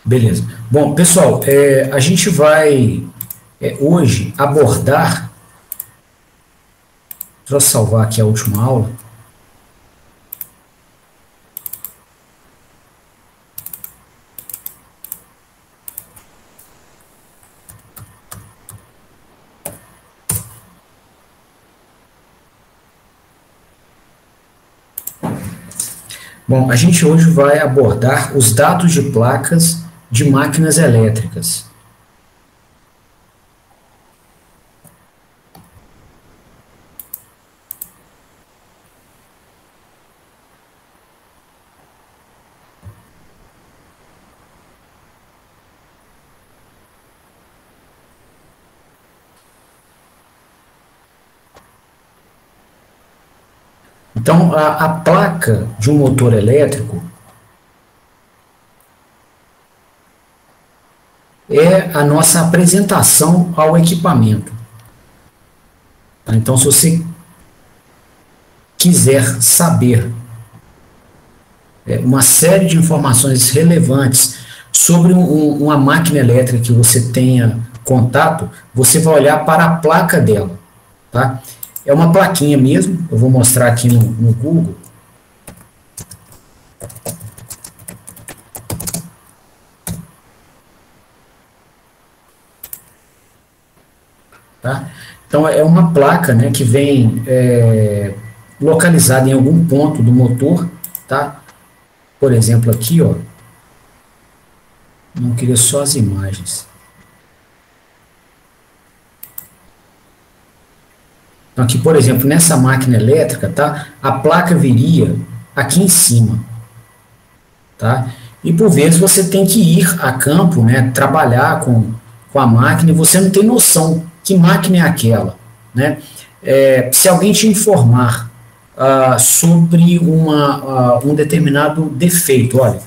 Beleza. Bom, pessoal, a gente vai hoje abordar. Deixa eu salvar aqui a última aula. Bom, a gente hoje vai abordar os dados de placas de máquinas elétricas. Então, a placa de um motor elétrico é a nossa apresentação ao equipamento. Então, se você quiser saber uma série de informações relevantes sobre uma máquina elétrica que você tenha contato, você vai olhar para a placa dela, tá? É uma plaquinha mesmo, eu vou mostrar aqui no Google. Tá? Então, é uma placa, né, que vem localizada em algum ponto do motor, tá? Por exemplo, aqui, ó. Não queria só as imagens. Então, aqui, por exemplo, nessa máquina elétrica, tá? A placa viria aqui em cima, tá? E por vezes você tem que ir a campo, né? Trabalhar com a máquina e você não tem noção que máquina é aquela, né? Se alguém te informar sobre um determinado defeito, olha,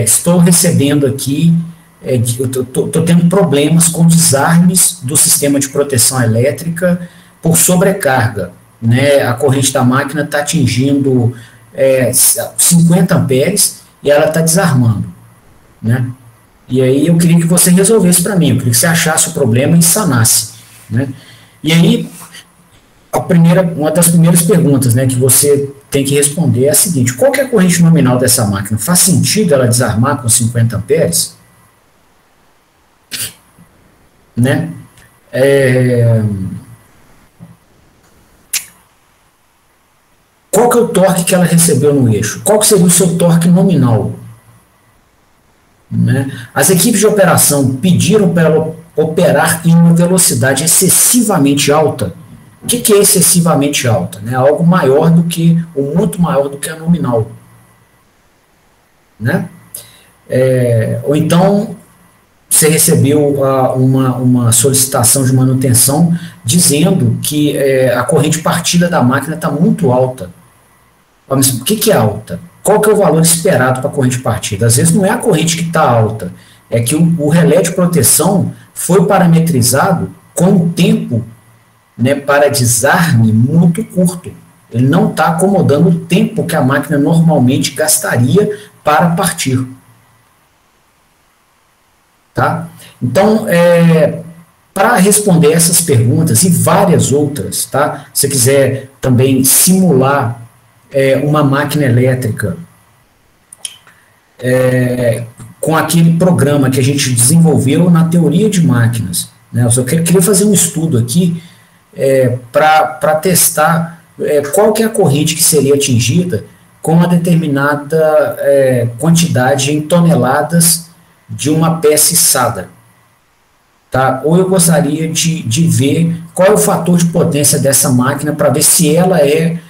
estou recebendo aqui, estou tendo problemas com desarmes do sistema de proteção elétrica por sobrecarga, né? A corrente da máquina está atingindo 50 amperes e ela está desarmando, né? E aí eu queria que você resolvesse para mim, eu queria que você achasse o problema e sanasse, né? E aí, uma das primeiras perguntas, né, que você tem que responder é a seguinte: qual que é a corrente nominal dessa máquina? Faz sentido ela desarmar com 50 amperes? Né? Qual que é o torque que ela recebeu no eixo? Qual que seria o seu torque nominal? Né? As equipes de operação pediram para ela operar em uma velocidade excessivamente alta. O que é excessivamente alta? Né? Algo maior do que, ou muito maior do que a nominal. Né? Ou então, você recebeu uma solicitação de manutenção dizendo que a corrente partida da máquina está muito alta. Mas o que é alta? Qual que é o valor esperado para a corrente partida? Às vezes não é a corrente que está alta, é que o relé de proteção foi parametrizado com um tempo, né, para desarme muito curto. Ele não está acomodando o tempo que a máquina normalmente gastaria para partir. Tá? Então, para responder essas perguntas e várias outras, tá? Se você quiser também simular uma máquina elétrica com aquele programa que a gente desenvolveu na teoria de máquinas, né? Eu só queria fazer um estudo aqui para testar qual que é a corrente que seria atingida com uma determinada quantidade em toneladas de uma peça içada. Tá? Ou eu gostaria de ver qual é o fator de potência dessa máquina para ver se ela é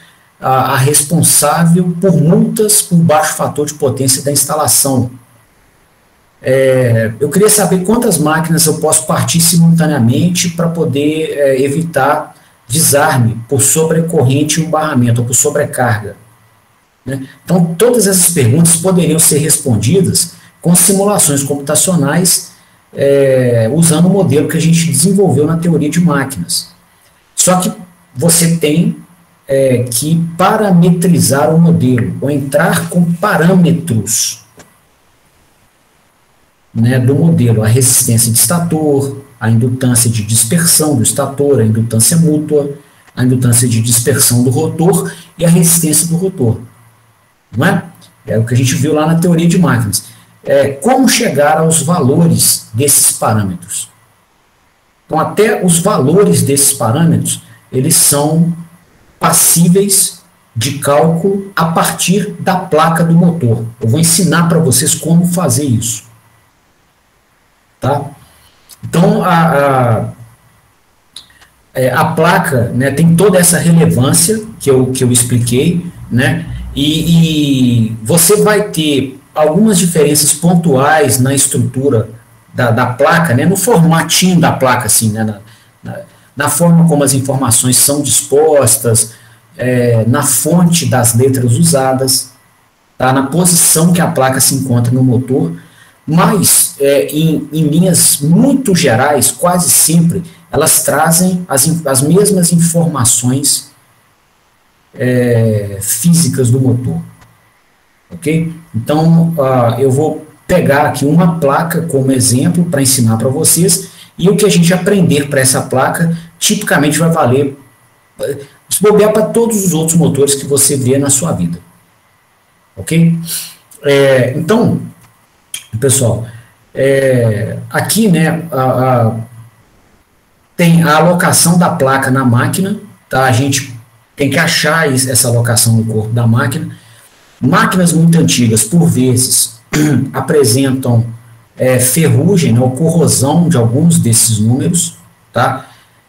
a responsável por multas por baixo fator de potência da instalação. Eu queria saber quantas máquinas eu posso partir simultaneamente para poder evitar desarme por sobrecorrente e um barramento, ou por sobrecarga. Né? Então, todas essas perguntas poderiam ser respondidas com simulações computacionais usando o modelo que a gente desenvolveu na teoria de máquinas. Só que você tem que parametrizar o modelo, ou entrar com parâmetros. né, do modelo, a resistência de estator, a indutância de dispersão do estator, a indutância mútua, a indutância de dispersão do rotor e a resistência do rotor. Não é? É o que a gente viu lá na teoria de máquinas. Como chegar aos valores desses parâmetros? Então, até os valores desses parâmetros, eles são passíveis de cálculo a partir da placa do motor. Eu vou ensinar para vocês como fazer isso. Tá? Então, a placa, né, tem toda essa relevância que eu expliquei, né, e você vai ter algumas diferenças pontuais na estrutura da placa, né, no formatinho da placa, assim, né, na forma como as informações são dispostas, na fonte das letras usadas, tá, na posição que a placa se encontra no motor, mas em linhas muito gerais, quase sempre, elas trazem as mesmas informações físicas do motor. Ok? Então, eu vou pegar aqui uma placa como exemplo para ensinar para vocês, e o que a gente aprender para essa placa, tipicamente vai valer, se bobear, para todos os outros motores que você vê na sua vida. Ok? Então, pessoal, aqui, né, tem a alocação da placa na máquina, tá? A gente tem que achar essa alocação no corpo da máquina. Máquinas muito antigas, por vezes, apresentam ferrugem, né, ou corrosão de alguns desses números, tá?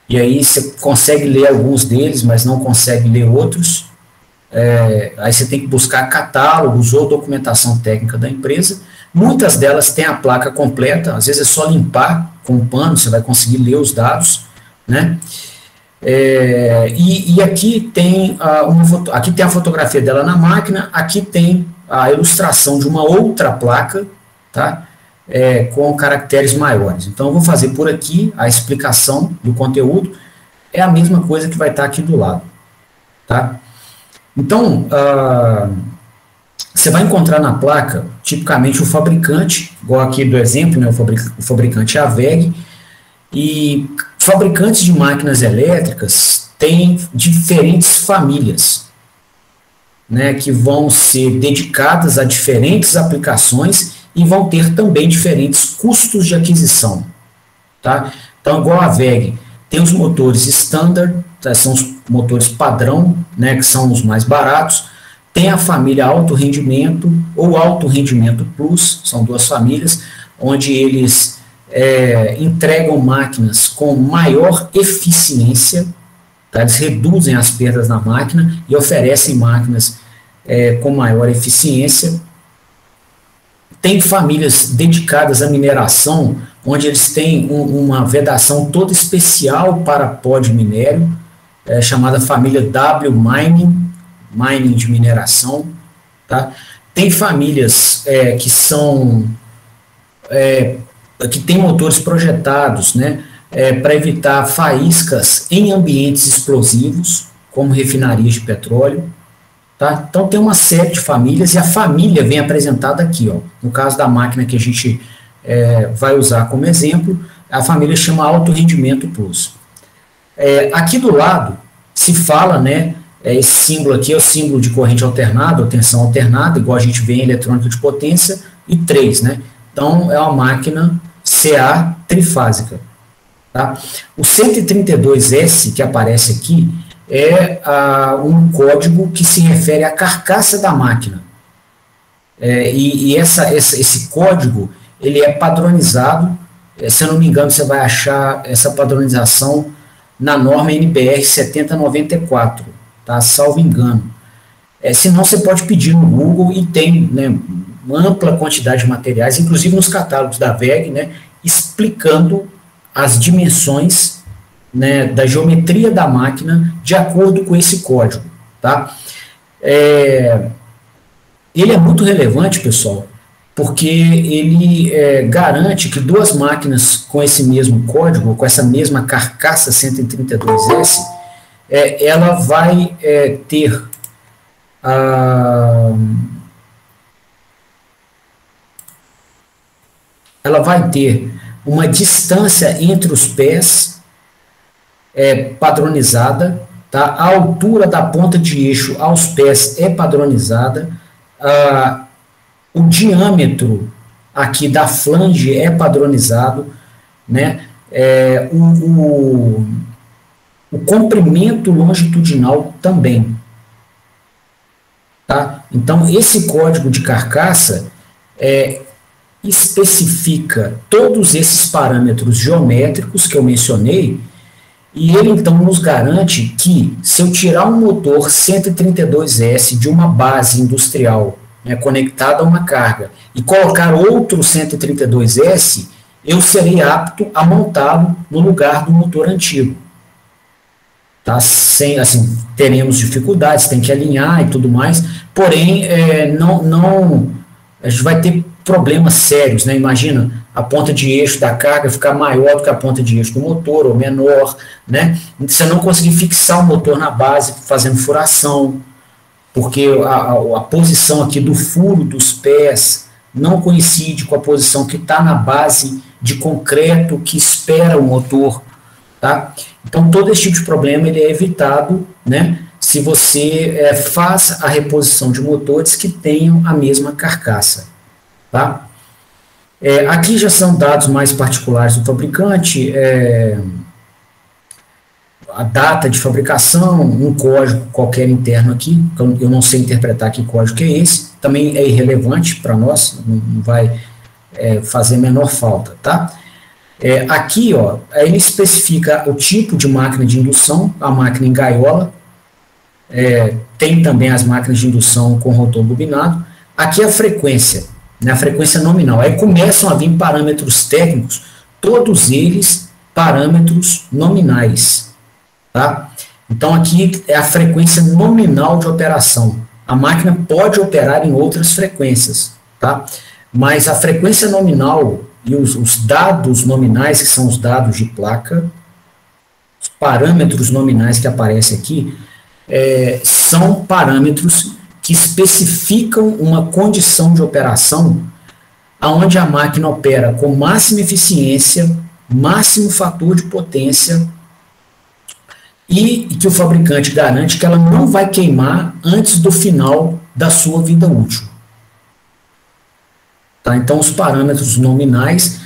E aí você consegue ler alguns deles, mas não consegue ler outros. Aí você tem que buscar catálogos ou documentação técnica da empresa. Muitas delas têm a placa completa, às vezes é só limpar com um pano, você vai conseguir ler os dados, né? E aqui tem aqui tem a fotografia dela na máquina, aqui tem a ilustração de uma outra placa, tá? Com caracteres maiores. Então eu vou fazer por aqui a explicação do conteúdo, é a mesma coisa que vai estar aqui do lado, tá? Então, você vai encontrar na placa, tipicamente, o fabricante, igual aqui do exemplo, né, o fabricante é a WEG, e fabricantes de máquinas elétricas têm diferentes famílias, né, que vão ser dedicadas a diferentes aplicações e vão ter também diferentes custos de aquisição. Tá? Então, igual a WEG, tem os motores standard, tá, são os motores padrão, né, que são os mais baratos. Tem a família alto rendimento ou alto rendimento plus, são duas famílias, onde eles entregam máquinas com maior eficiência, tá? Eles reduzem as perdas na máquina e oferecem máquinas com maior eficiência. Tem famílias dedicadas à mineração, onde eles têm uma vedação toda especial para pó de minério, chamada família W Mining, mining de mineração. Tá? Tem famílias que são que tem motores projetados, né, para evitar faíscas em ambientes explosivos, como refinarias de petróleo. Tá? Então tem uma série de famílias, e a família vem apresentada aqui, ó, no caso da máquina que a gente vai usar como exemplo, a família chama Alto Rendimento Plus. Aqui do lado se fala, né, esse símbolo aqui é o símbolo de corrente alternada, ou tensão alternada, igual a gente vê em eletrônica de potência, e 3, né? Então, é uma máquina CA trifásica. Tá? O 132S, que aparece aqui, é um código que se refere à carcaça da máquina. Esse código, ele é padronizado, se eu não me engano, você vai achar essa padronização na norma NBR 7094, tá? Salvo engano. Senão, você pode pedir no Google, e tem, né, uma ampla quantidade de materiais, inclusive nos catálogos da WEG, né, explicando as dimensões, né, da geometria da máquina de acordo com esse código. Tá? Ele é muito relevante, pessoal, porque ele garante que duas máquinas com esse mesmo código, com essa mesma carcaça 132S, ela vai ter ela vai ter uma distância entre os pés padronizada, tá? A altura da ponta de eixo aos pés é padronizada, o diâmetro aqui da flange é padronizado, né? O comprimento longitudinal também, tá? Então, esse código de carcaça especifica todos esses parâmetros geométricos que eu mencionei, e ele então nos garante que, se eu tirar um motor 132S de uma base industrial, né, conectado a uma carga, e colocar outro 132S, eu serei apto a montá-lo no lugar do motor antigo. Tá? Assim, teremos dificuldades, tem que alinhar e tudo mais, porém, a gente vai ter problemas sérios, né? Imagina a ponta de eixo da carga ficar maior do que a ponta de eixo do motor, ou menor, né? Você não conseguir fixar o motor na base fazendo furação, porque a posição aqui do furo dos pés não coincide com a posição que está na base de concreto que espera o motor, tá? Então, todo esse tipo de problema ele é evitado, né, se você faz a reposição de motores que tenham a mesma carcaça, tá? Aqui já são dados mais particulares do fabricante, a data de fabricação, um código qualquer interno aqui, eu não sei interpretar que código que é esse, também é irrelevante para nós, não vai fazer menor falta, tá? Aqui, ó, ele especifica o tipo de máquina de indução, a máquina em gaiola, tem também as máquinas de indução com rotor bobinado, aqui a frequência, né, a frequência nominal, aí começam a vir parâmetros técnicos, todos eles parâmetros nominais, tá? Então aqui é a frequência nominal de operação, a máquina pode operar em outras frequências, tá? Mas a frequência nominal e os dados nominais, que são os dados de placa, os parâmetros nominais que aparecem aqui, são parâmetros que especificam uma condição de operação onde a máquina opera com máxima eficiência, máximo fator de potência e que o fabricante garante que ela não vai queimar antes do final da sua vida útil. Tá? Então, os parâmetros nominais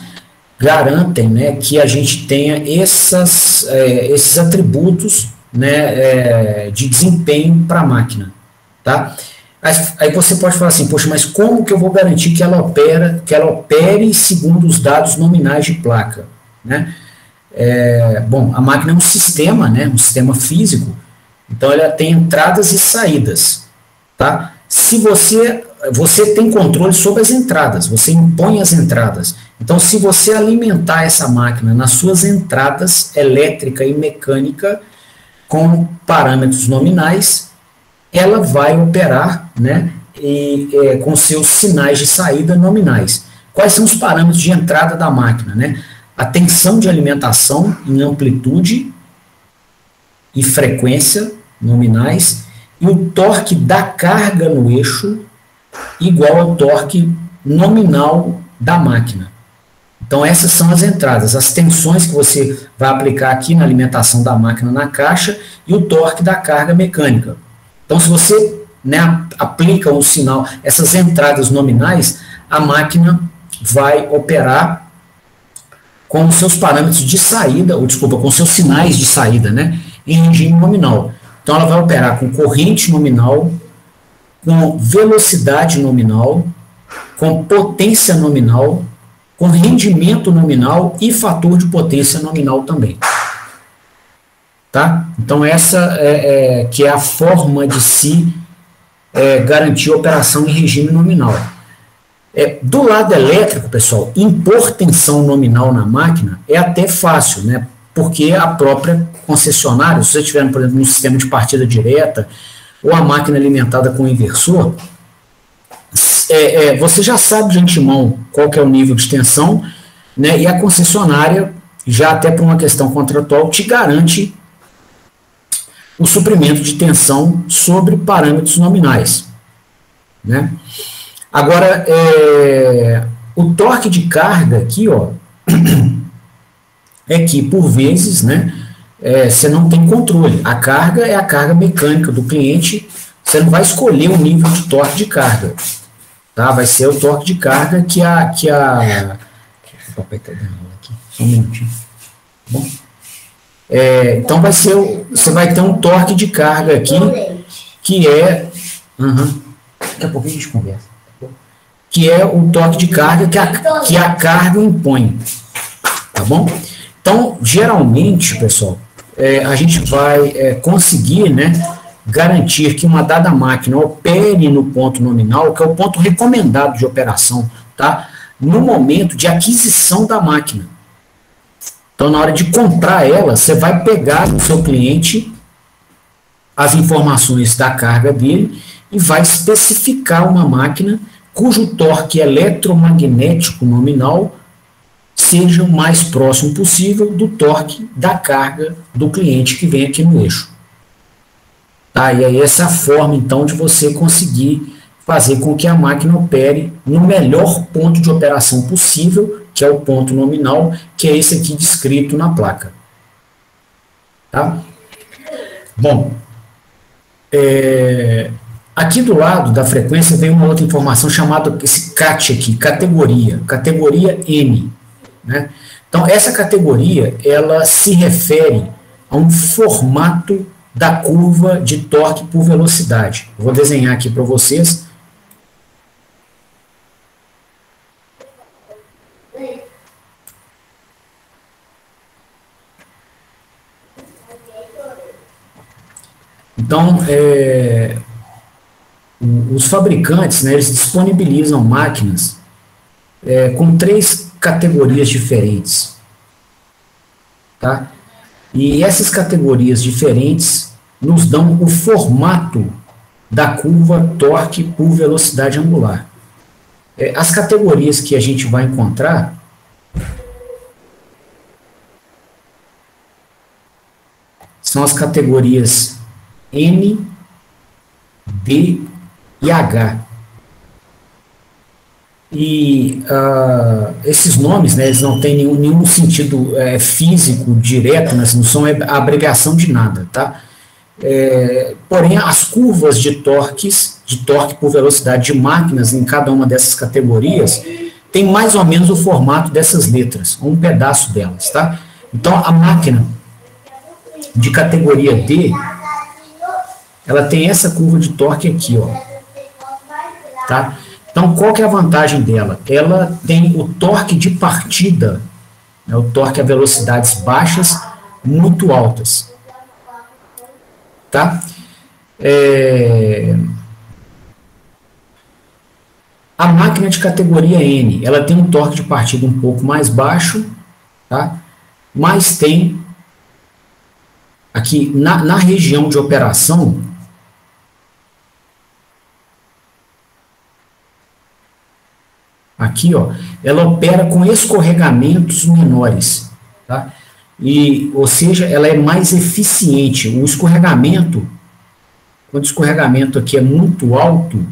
garantem, né, que a gente tenha esses atributos, né, de desempenho para a máquina. Tá? Aí você pode falar assim, poxa, mas como que eu vou garantir que ela opere segundo os dados nominais de placa? Né? Bom, a máquina é um sistema, né, um sistema físico, então ela tem entradas e saídas. Tá? Se você tem controle sobre as entradas, você impõe as entradas. Então, se você alimentar essa máquina nas suas entradas elétrica e mecânica com parâmetros nominais, ela vai operar, né, com seus sinais de saída nominais. Quais são os parâmetros de entrada da máquina? Né? A tensão de alimentação em amplitude e frequência nominais, e o torque da carga no eixo igual ao torque nominal da máquina. Então, essas são as entradas, as tensões que você vai aplicar aqui na alimentação da máquina na caixa e o torque da carga mecânica. Então, se você, né, aplica o sinal, essas entradas nominais, a máquina vai operar com os seus parâmetros de saída, ou desculpa, com seus sinais de saída, né, em regime nominal. Então, ela vai operar com corrente nominal, com velocidade nominal, com potência nominal, com rendimento nominal e fator de potência nominal também. Tá? Então, essa que é a forma de se garantir a operação em regime nominal. Do lado elétrico, pessoal, impor tensão nominal na máquina é até fácil, né? Porque a própria concessionária, se você estiver, por exemplo, no sistema de partida direta, ou a máquina alimentada com inversor, você já sabe de antemão qual que é o nível de tensão, né, e a concessionária, já até por uma questão contratual, te garante o suprimento de tensão sobre parâmetros nominais. Né? Agora, o torque de carga aqui, ó, é que, por vezes, né, você não tem controle. A carga é a carga mecânica do cliente, você não vai escolher o nível de torque de carga. Tá? Vai ser o torque de carga que a o papai tá dando aqui, só um minutinho. Bom, então você vai ter um torque de carga aqui, que é... daqui a pouco a gente conversa. Que é o torque de carga que a carga impõe. Tá bom? Então, geralmente, pessoal, a gente vai conseguir, né, garantir que uma dada máquina opere no ponto nominal, que é o ponto recomendado de operação, tá? No momento de aquisição da máquina. Então, na hora de comprar ela, você vai pegar do seu cliente as informações da carga dele e vai especificar uma máquina cujo torque eletromagnético nominal seja o mais próximo possível do torque da carga do cliente que vem aqui no eixo. Tá? E aí essa é a forma, então, de você conseguir fazer com que a máquina opere no melhor ponto de operação possível, que é o ponto nominal, que é esse aqui descrito na placa. Tá? Bom, aqui do lado da frequência vem uma outra informação chamada esse CAT aqui, categoria M. Né? Então, essa categoria, ela se refere a um formato da curva de torque por velocidade. Eu vou desenhar aqui para vocês. Então, os fabricantes, né, eles disponibilizam máquinas com 3 categorias diferentes. Tá? E essas categorias diferentes nos dão o formato da curva torque por velocidade angular. As categorias que a gente vai encontrar são as categorias N, D e H. E esses nomes, né, eles não têm nenhum sentido físico direto, né, não são abreviação de nada, tá? Porém, as curvas de torque por velocidade de máquinas em cada uma dessas categorias tem mais ou menos o formato dessas letras, um pedaço delas, tá? Então, a máquina de categoria D, ela tem essa curva de torque aqui, ó, tá? Então, qual que é a vantagem dela? Ela tem o torque de partida, né, o torque a velocidades baixas, muito altas. Tá? A máquina de categoria N, ela tem um torque de partida um pouco mais baixo, tá? Mas tem, aqui na região de operação, aqui, ó, ela opera com escorregamentos menores, tá? Ou seja, ela é mais eficiente. O escorregamento, quando o escorregamento aqui é muito alto,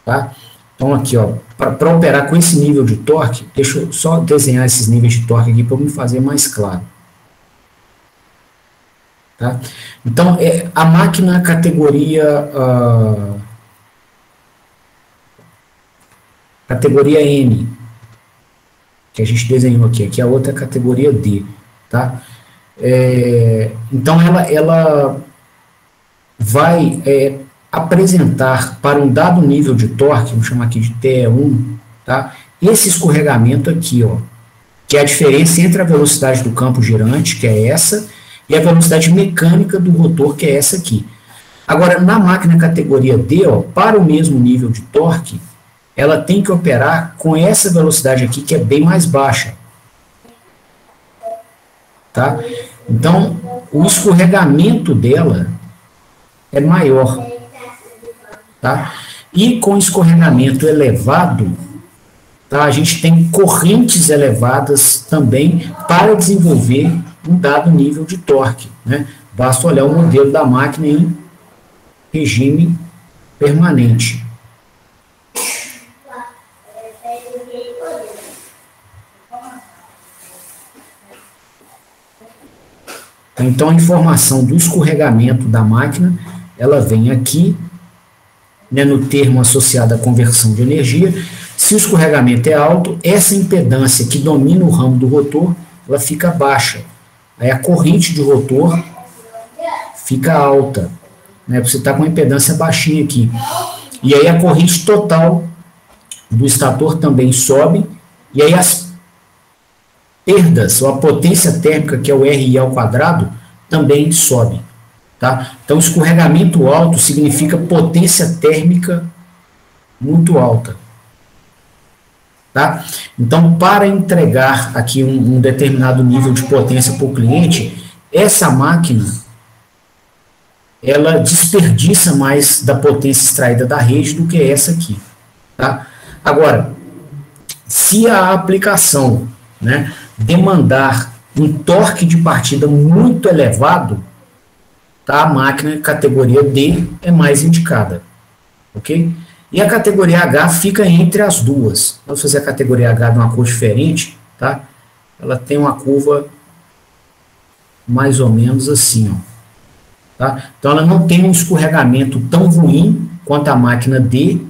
tá? Então aqui, ó, para operar com esse nível de torque, deixa eu só desenhar esses níveis de torque aqui para me fazer mais claro. Tá? Então, a máquina categoria N, que a gente desenhou aqui é a outra categoria D, tá? Então, ela vai apresentar para um dado nível de torque, vamos chamar aqui de TE1, tá? Esse escorregamento aqui, ó, que é a diferença entre a velocidade do campo girante, que é essa, e a velocidade mecânica do rotor, que é essa aqui. Agora, na máquina categoria D, ó, para o mesmo nível de torque, ela tem que operar com essa velocidade aqui, que é bem mais baixa. Tá? Então, o escorregamento dela é maior. Tá? E com escorregamento elevado, tá, a gente tem correntes elevadas também para desenvolver um dado nível de torque. Né? Basta olhar o modelo da máquina em regime permanente. Então, a informação do escorregamento da máquina, ela vem aqui, né, no termo associado à conversão de energia. Se o escorregamento é alto, essa impedância que domina o ramo do rotor, ela fica baixa. Aí a corrente de rotor fica alta, né? Você está com uma impedância baixinha aqui. E aí a corrente total do estator também sobe, e aí as perdas, ou a potência térmica, que é o RI ao quadrado, também sobe. Tá? Então, escorregamento alto significa potência térmica muito alta. Tá? Então, para entregar aqui um determinado nível de potência para o cliente, essa máquina, ela desperdiça mais da potência extraída da rede do que essa aqui. Tá? Agora, se a aplicação, né, demandar um torque de partida muito elevado, tá, a máquina categoria D é mais indicada. Ok? E a categoria H fica entre as duas. Vamos fazer a categoria H de uma cor diferente, tá? Ela tem uma curva mais ou menos assim, ó. Tá? Então, ela não tem um escorregamento tão ruim quanto a máquina D,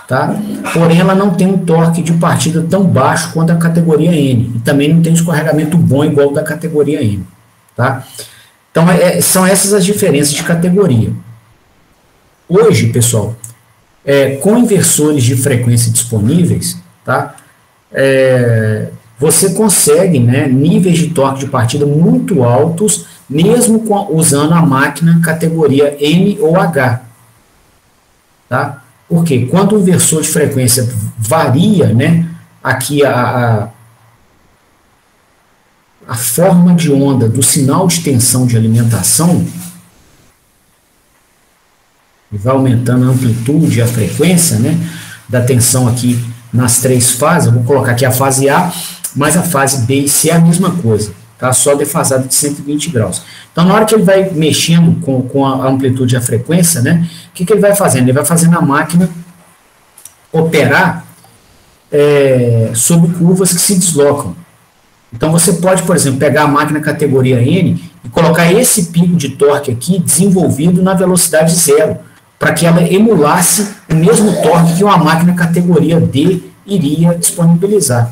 tá? Porém, ela não tem um torque de partida tão baixo quanto a categoria N. E também não tem um escorregamento bom igual ao da categoria N. Tá? Então, são essas as diferenças de categoria. Hoje, pessoal, com inversores de frequência disponíveis, tá? Você consegue, né, níveis de torque de partida muito altos, mesmo usando a máquina categoria N ou H. Tá? Porque quando o inversor de frequência varia, né, aqui a forma de onda do sinal de tensão de alimentação, e vai aumentando a amplitude e a frequência, né, da tensão aqui nas três fases. Eu vou colocar aqui a fase A, mas a fase B e C é a mesma coisa, tá? Só defasada de 120 graus. Então, na hora que ele vai mexendo com a amplitude e a frequência, né, o que ele vai fazendo? Ele vai fazendo a máquina operar sob curvas que se deslocam. Então, você pode, por exemplo, pegar a máquina categoria N e colocar esse pico de torque aqui desenvolvido na velocidade zero, para que ela emulasse o mesmo torque que uma máquina categoria D iria disponibilizar.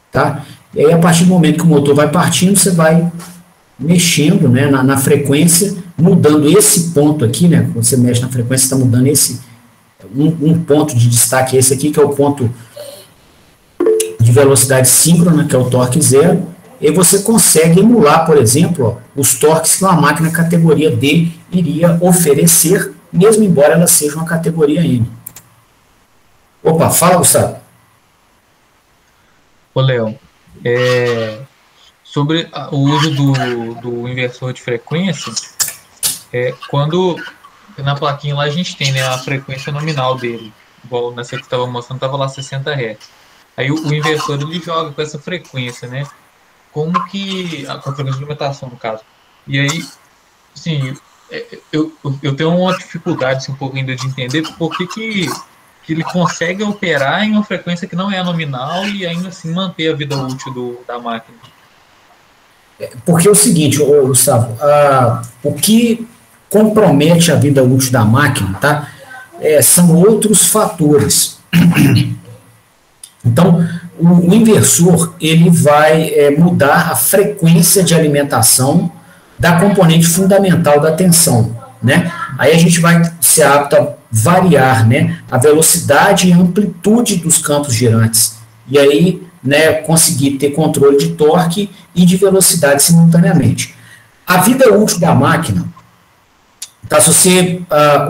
Tá? E aí, a partir do momento que o motor vai partindo, você vai mexendo, né, na frequência, mudando esse ponto aqui, né, quando você mexe na frequência, está mudando esse, um ponto de destaque, esse aqui, que é o ponto de velocidade síncrona, que é o torque zero, e você consegue emular, por exemplo, ó, os torques que uma máquina categoria D iria oferecer, mesmo embora ela seja uma categoria N. Opa, fala, Gustavo. Ô, Léo, sobre o uso do inversor de frequência, quando na plaquinha lá a gente tem, né, a frequência nominal dele, igual nessa que estava mostrando, estava lá 60 Hz. Aí o inversor ele joga com essa frequência, né? Como que com a frequência de alimentação, no caso. E aí, assim, eu tenho uma dificuldade assim, um pouco ainda de entender por que ele consegue operar em uma frequência que não é a nominal e ainda assim manter a vida útil da máquina. Porque é o seguinte, Gustavo, o que compromete a vida útil da máquina, tá? São outros fatores. Então, o inversor ele vai mudar a frequência de alimentação da componente fundamental da tensão, né? Aí a gente vai ser apto a variar, né, a velocidade e a amplitude dos campos girantes. E aí, né, conseguir ter controle de torque e de velocidade simultaneamente. A vida útil da máquina, tá, se você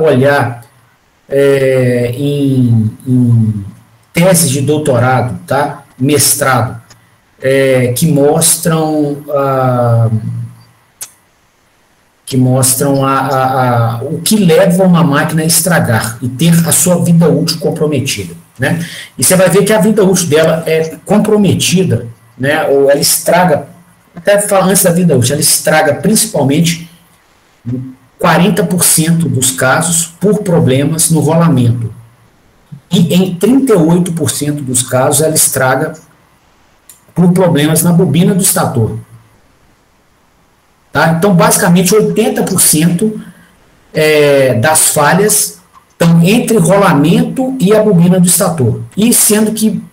olhar em teses de doutorado, tá, mestrado, que mostram o que leva uma máquina a estragar e ter a sua vida útil comprometida, né? E você vai ver que a vida útil dela é comprometida, né? Ou ela estraga, até falar antes da vida útil, ela estraga principalmente 40% dos casos por problemas no rolamento. E em 38% dos casos ela estraga por problemas na bobina do estator. Tá? Então, basicamente, 80% das falhas estão entre rolamento e a bobina do estator. E sendo que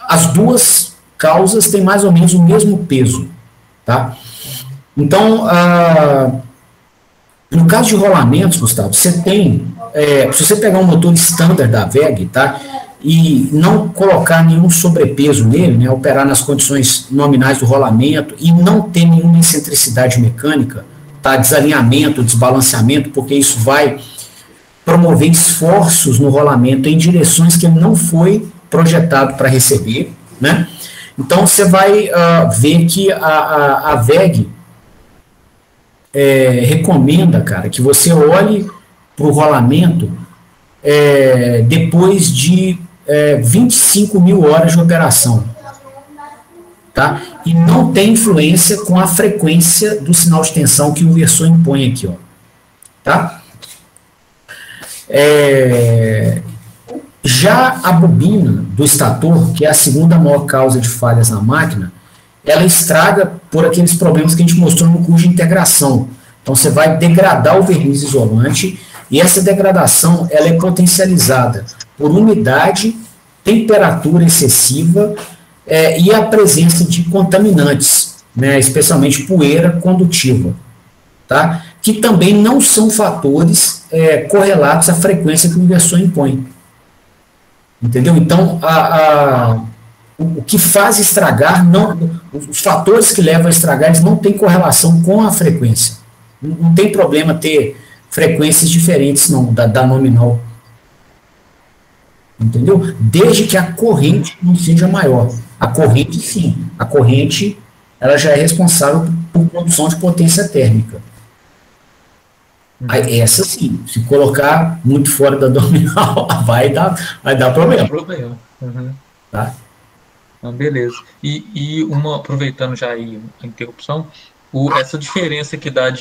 as duas causas têm mais ou menos o mesmo peso. Tá? Então, no caso de rolamentos, Gustavo, você tem, se você pegar um motor standard da WEG, tá, e não colocar nenhum sobrepeso nele, né, operar nas condições nominais do rolamento e não ter nenhuma excentricidade mecânica, tá, desalinhamento, desbalanceamento, porque isso vai promover esforços no rolamento em direções que ele não foi projetado para receber, né? Então, você vai ver que a WEG recomenda, cara, que você olhe para o rolamento depois de 25 mil horas de operação. Tá? E não tem influência com a frequência do sinal de tensão que o inversor impõe aqui. Ó. Tá? Já a bobina do estator, que é a segunda maior causa de falhas na máquina, ela estraga por aqueles problemas que a gente mostrou no curso de integração. Então, você vai degradar o verniz isolante e essa degradação ela é potencializada por umidade, temperatura excessiva e a presença de contaminantes, né, especialmente poeira condutiva, tá? Que também não são fatores correlatos à frequência que o inversor impõe. Entendeu? Então, o que faz estragar, os fatores que levam a estragar, eles não têm correlação com a frequência. Não tem problema ter frequências diferentes não, da nominal. Entendeu? Desde que a corrente não seja maior. A corrente, sim. A corrente, ela já é responsável por produção de potência térmica. Aí, essa sim, se colocar muito fora da nominal, vai dar problema. Uhum. Tá? Ah, beleza. E aproveitando já aí a interrupção, essa diferença que dá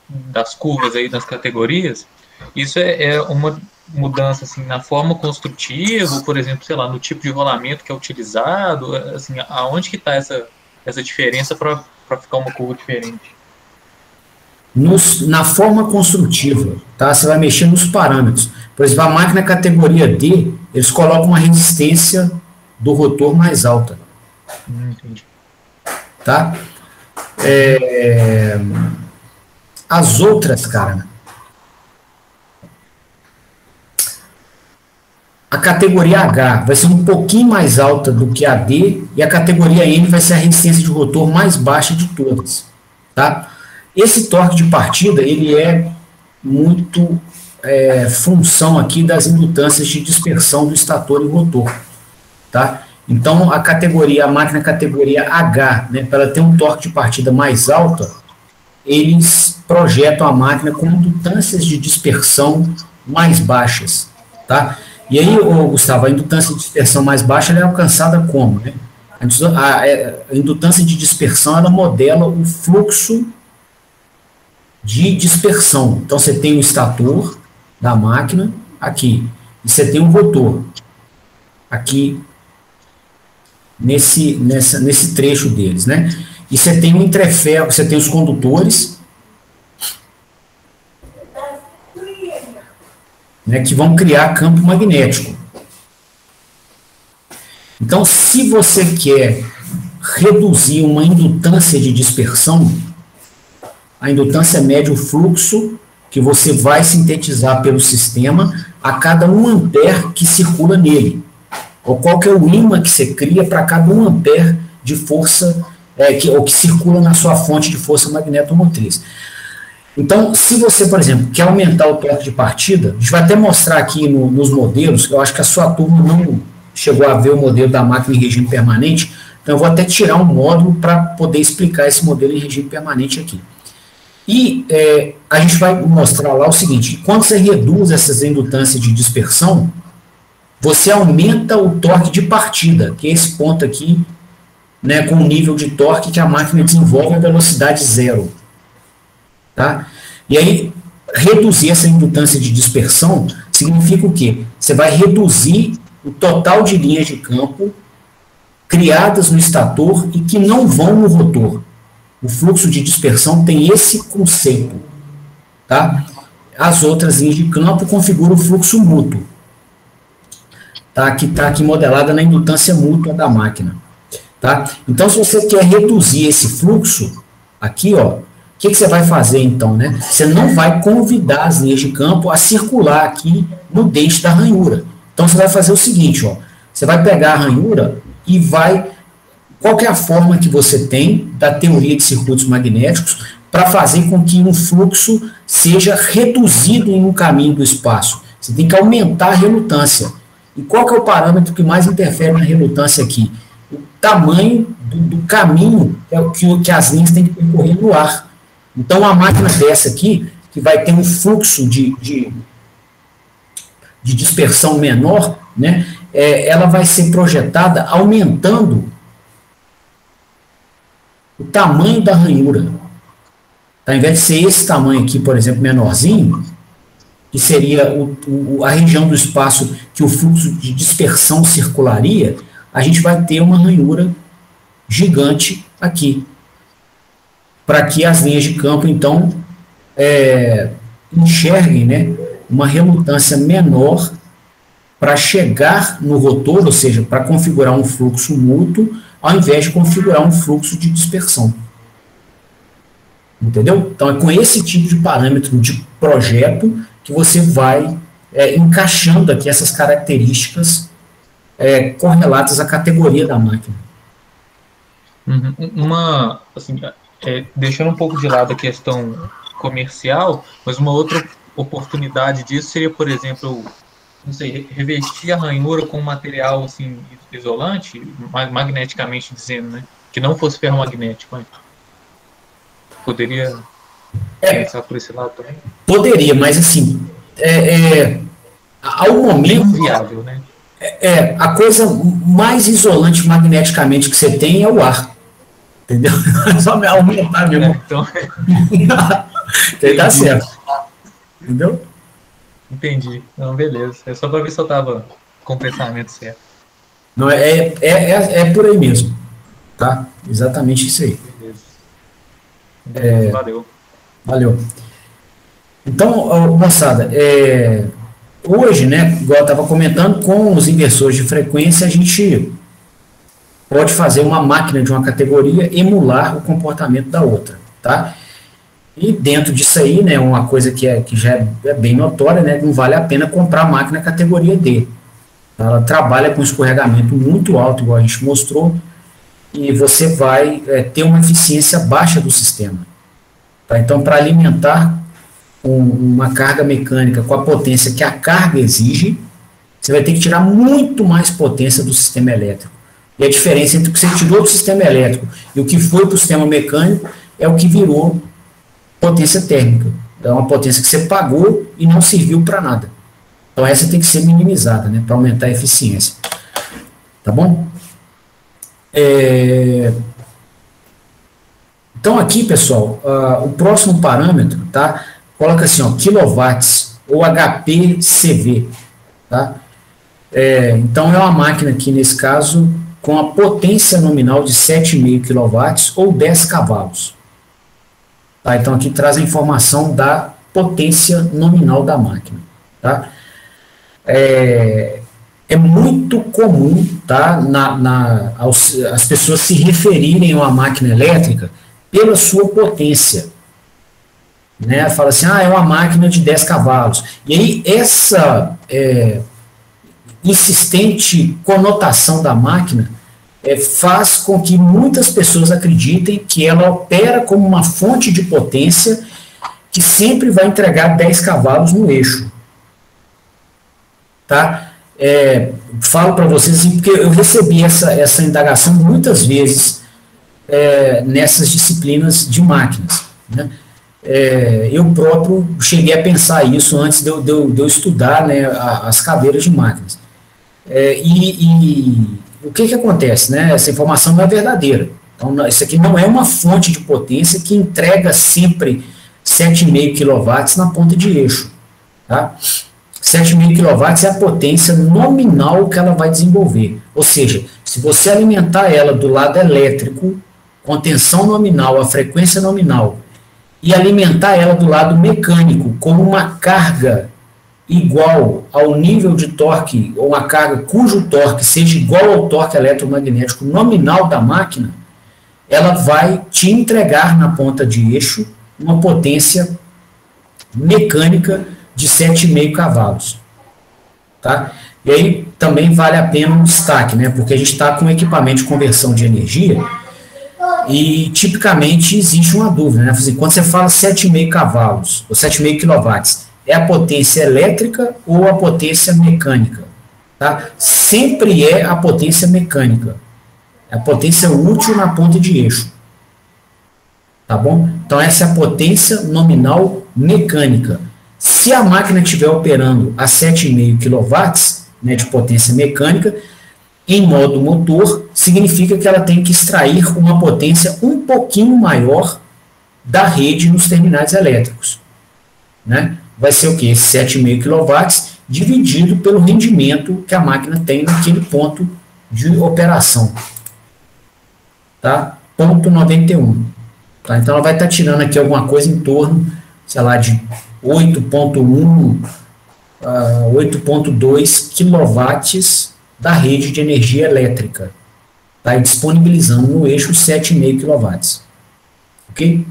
das curvas aí nas categorias, isso é uma mudança assim, na forma construtiva, por exemplo, sei lá, no tipo de rolamento que é utilizado, assim, aonde que está essa diferença para ficar uma curva diferente? Na forma construtiva, tá? Você vai mexer nos parâmetros. Por exemplo, a máquina categoria D, eles colocam uma resistência do rotor mais alta. Entendi. Tá? As outras, cara, a categoria H vai ser um pouquinho mais alta do que a D e a categoria N vai ser a resistência de rotor mais baixa de todas. Tá? Esse torque de partida, ele é muito função aqui das indutâncias de dispersão do estator e rotor. Tá? Então, a máquina categoria H, né, para ela ter um torque de partida mais alta, eles projetam a máquina com indutâncias de dispersão mais baixas. Tá? E aí, Gustavo, a indutância de dispersão mais baixa ela é alcançada como? Né? A indutância de dispersão ela modela o fluxo de dispersão. Então, você tem o estator da máquina aqui, e você tem o rotor aqui nesse trecho deles, né? E você tem o entreferro, você tem os condutores, né, que vão criar campo magnético. Então, se você quer reduzir uma indutância de dispersão, a indutância mede o fluxo que você vai sintetizar pelo sistema a cada 1 ampere que circula nele. Ou qual que é o ímã que você cria para cada 1 ampere de força que circula na sua fonte de força magnetomotriz. Então, se você, por exemplo, quer aumentar o torque de partida, a gente vai até mostrar aqui nos modelos, eu acho que a sua turma não chegou a ver o modelo da máquina em regime permanente, então eu vou até tirar um módulo para poder explicar esse modelo em regime permanente aqui. E a gente vai mostrar lá o seguinte, quando você reduz essas indutâncias de dispersão, você aumenta o torque de partida, que é esse ponto aqui, né, com o nível de torque que a máquina desenvolve a velocidade zero. Tá? E aí, reduzir essa indutância de dispersão, significa o quê? Você vai reduzir o total de linhas de campo criadas no estator e que não vão no rotor. O fluxo de dispersão tem esse conceito. Tá? As outras linhas de campo configuram o fluxo mútuo, tá? Que está aqui modelada na indutância mútua da máquina. Tá? Então, se você quer reduzir esse fluxo, aqui, ó, o que você vai fazer então? Né? Você não vai convidar as linhas de campo a circular aqui no dente da ranhura. Então, você vai fazer o seguinte, ó, você vai pegar a ranhura e vai... Qual que é a forma que você tem da teoria de circuitos magnéticos para fazer com que um fluxo seja reduzido em um caminho do espaço? Você tem que aumentar a relutância. E qual que é o parâmetro que mais interfere na relutância aqui? O tamanho do caminho que as linhas têm que percorrer no ar. Então, uma máquina dessa aqui, que vai ter um fluxo de dispersão menor, né, ela vai ser projetada aumentando o tamanho da ranhura. Ao invés de ser esse tamanho aqui, por exemplo, menorzinho, que seria a região do espaço que o fluxo de dispersão circularia, a gente vai ter uma ranhura gigante aqui, para que as linhas de campo, então, enxerguem, né, uma relutância menor para chegar no rotor, ou seja, para configurar um fluxo mútuo, ao invés de configurar um fluxo de dispersão. Entendeu? Então, é com esse tipo de parâmetro de projeto que você vai encaixando aqui essas características correlatas à categoria da máquina. Assim, deixando um pouco de lado a questão comercial, mas uma outra oportunidade disso seria, por exemplo, não sei, revestir a ranhura com um material assim, isolante, magneticamente dizendo, né? Que não fosse ferromagnético. Né? Poderia pensar por esse lado também? Poderia, mas assim, ao momento... Bem viável, né? A coisa mais isolante magneticamente que você tem é o ar. Entendeu? Só me aumentar mesmo. Então... Tá certo. Entendeu? Entendi. Não, beleza. É só para ver se eu estava com o pensamento certo. Não, é por aí mesmo. Tá? Exatamente isso aí. Beleza. Valeu. Valeu. Então, moçada, hoje, né, igual eu estava comentando, com os inversores de frequência, a gente pode fazer uma máquina de uma categoria emular o comportamento da outra, tá? E dentro disso aí, né, uma coisa que já é bem notória, né, não vale a pena comprar a máquina categoria D. Ela trabalha com escorregamento muito alto, igual a gente mostrou, e você vai ter uma eficiência baixa do sistema. Tá? Então, para alimentar uma carga mecânica com a potência que a carga exige, você vai ter que tirar muito mais potência do sistema elétrico. E a diferença entre o que você tirou do sistema elétrico e o que foi para o sistema mecânico é o que virou potência térmica. É uma potência que você pagou e não serviu para nada. Então, essa tem que ser minimizada, né, para aumentar a eficiência. Tá bom? Então, aqui, pessoal, o próximo parâmetro, tá? Coloca assim, ó, quilowatts ou HPCV, tá? Então, é uma máquina aqui, nesse caso, com a potência nominal de 7,5 kW ou 10 cavalos. Tá? Então, aqui traz a informação da potência nominal da máquina. Tá? É muito comum, tá, as pessoas se referirem a uma máquina elétrica pela sua potência. Né? Fala assim, é uma máquina de 10 cavalos. E aí, essa insistente conotação da máquina faz com que muitas pessoas acreditem que ela opera como uma fonte de potência que sempre vai entregar 10 cavalos no eixo. Tá? Falo para vocês assim, porque eu recebi essa indagação muitas vezes nessas disciplinas de máquinas. Né? Eu próprio cheguei a pensar isso antes de eu estudar, né, as cadeiras de máquinas. E o que acontece? Né? Essa informação não é verdadeira. Então, isso aqui não é uma fonte de potência que entrega sempre 7,5 kW na ponta de eixo. Tá? 7,5 kW é a potência nominal que ela vai desenvolver. Ou seja, se você alimentar ela do lado elétrico, com tensão nominal, a frequência nominal, e alimentar ela do lado mecânico, com uma carga igual ao nível de torque, ou uma carga cujo torque seja igual ao torque eletromagnético nominal da máquina, ela vai te entregar na ponta de eixo uma potência mecânica de 7,5 cavalos. Tá? E aí também vale a pena um destaque, né? Porque a gente está com equipamento de conversão de energia e tipicamente existe uma dúvida, né? Quando você fala 7,5 cavalos ou 7,5 kW, é a potência elétrica ou a potência mecânica? Tá? Sempre é a potência mecânica. É a potência útil na ponta de eixo. Tá bom? Então essa é a potência nominal mecânica. Se a máquina estiver operando a 7,5 kW, né, de potência mecânica, em modo motor, significa que ela tem que extrair uma potência um pouquinho maior da rede nos terminais elétricos. Né? Vai ser o quê? 7,5 kW dividido pelo rendimento que a máquina tem naquele ponto de operação. Tá? Ponto 91. Tá? Então ela vai estar tirando aqui alguma coisa em torno, sei lá, de 8,1 a 8,2 kW da rede de energia elétrica. Tá? E disponibilizando no eixo 7,5 kW. Ok?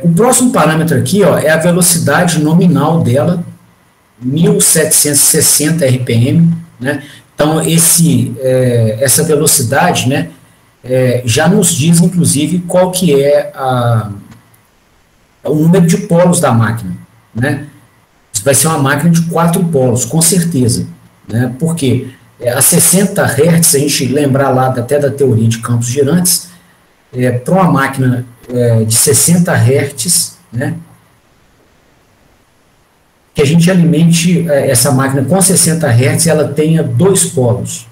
O próximo parâmetro aqui, ó, é a velocidade nominal dela, 1.760 RPM, né? Então, essa velocidade, né, já nos diz, inclusive, qual que é o número de polos da máquina. Né? Vai ser uma máquina de 4 polos, com certeza. Né? Porque a 60 Hz, a gente lembrar lá até da teoria de campos girantes, para uma máquina de 60 Hz, né, que a gente alimente essa máquina com 60 Hz, ela tenha 2 polos.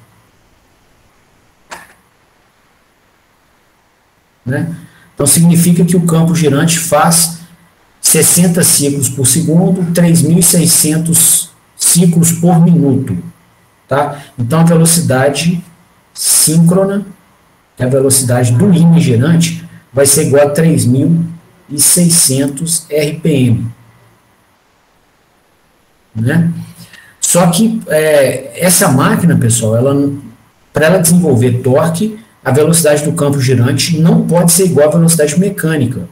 Né? Então, significa que o campo girante faz 60 ciclos por segundo, 3.600 ciclos por minuto. Tá? Então, a velocidade síncrona, que é a velocidade do linha girante, vai ser igual a 3.600 RPM. Né? Só que essa máquina, pessoal, para ela desenvolver torque, a velocidade do campo girante não pode ser igual à velocidade mecânica.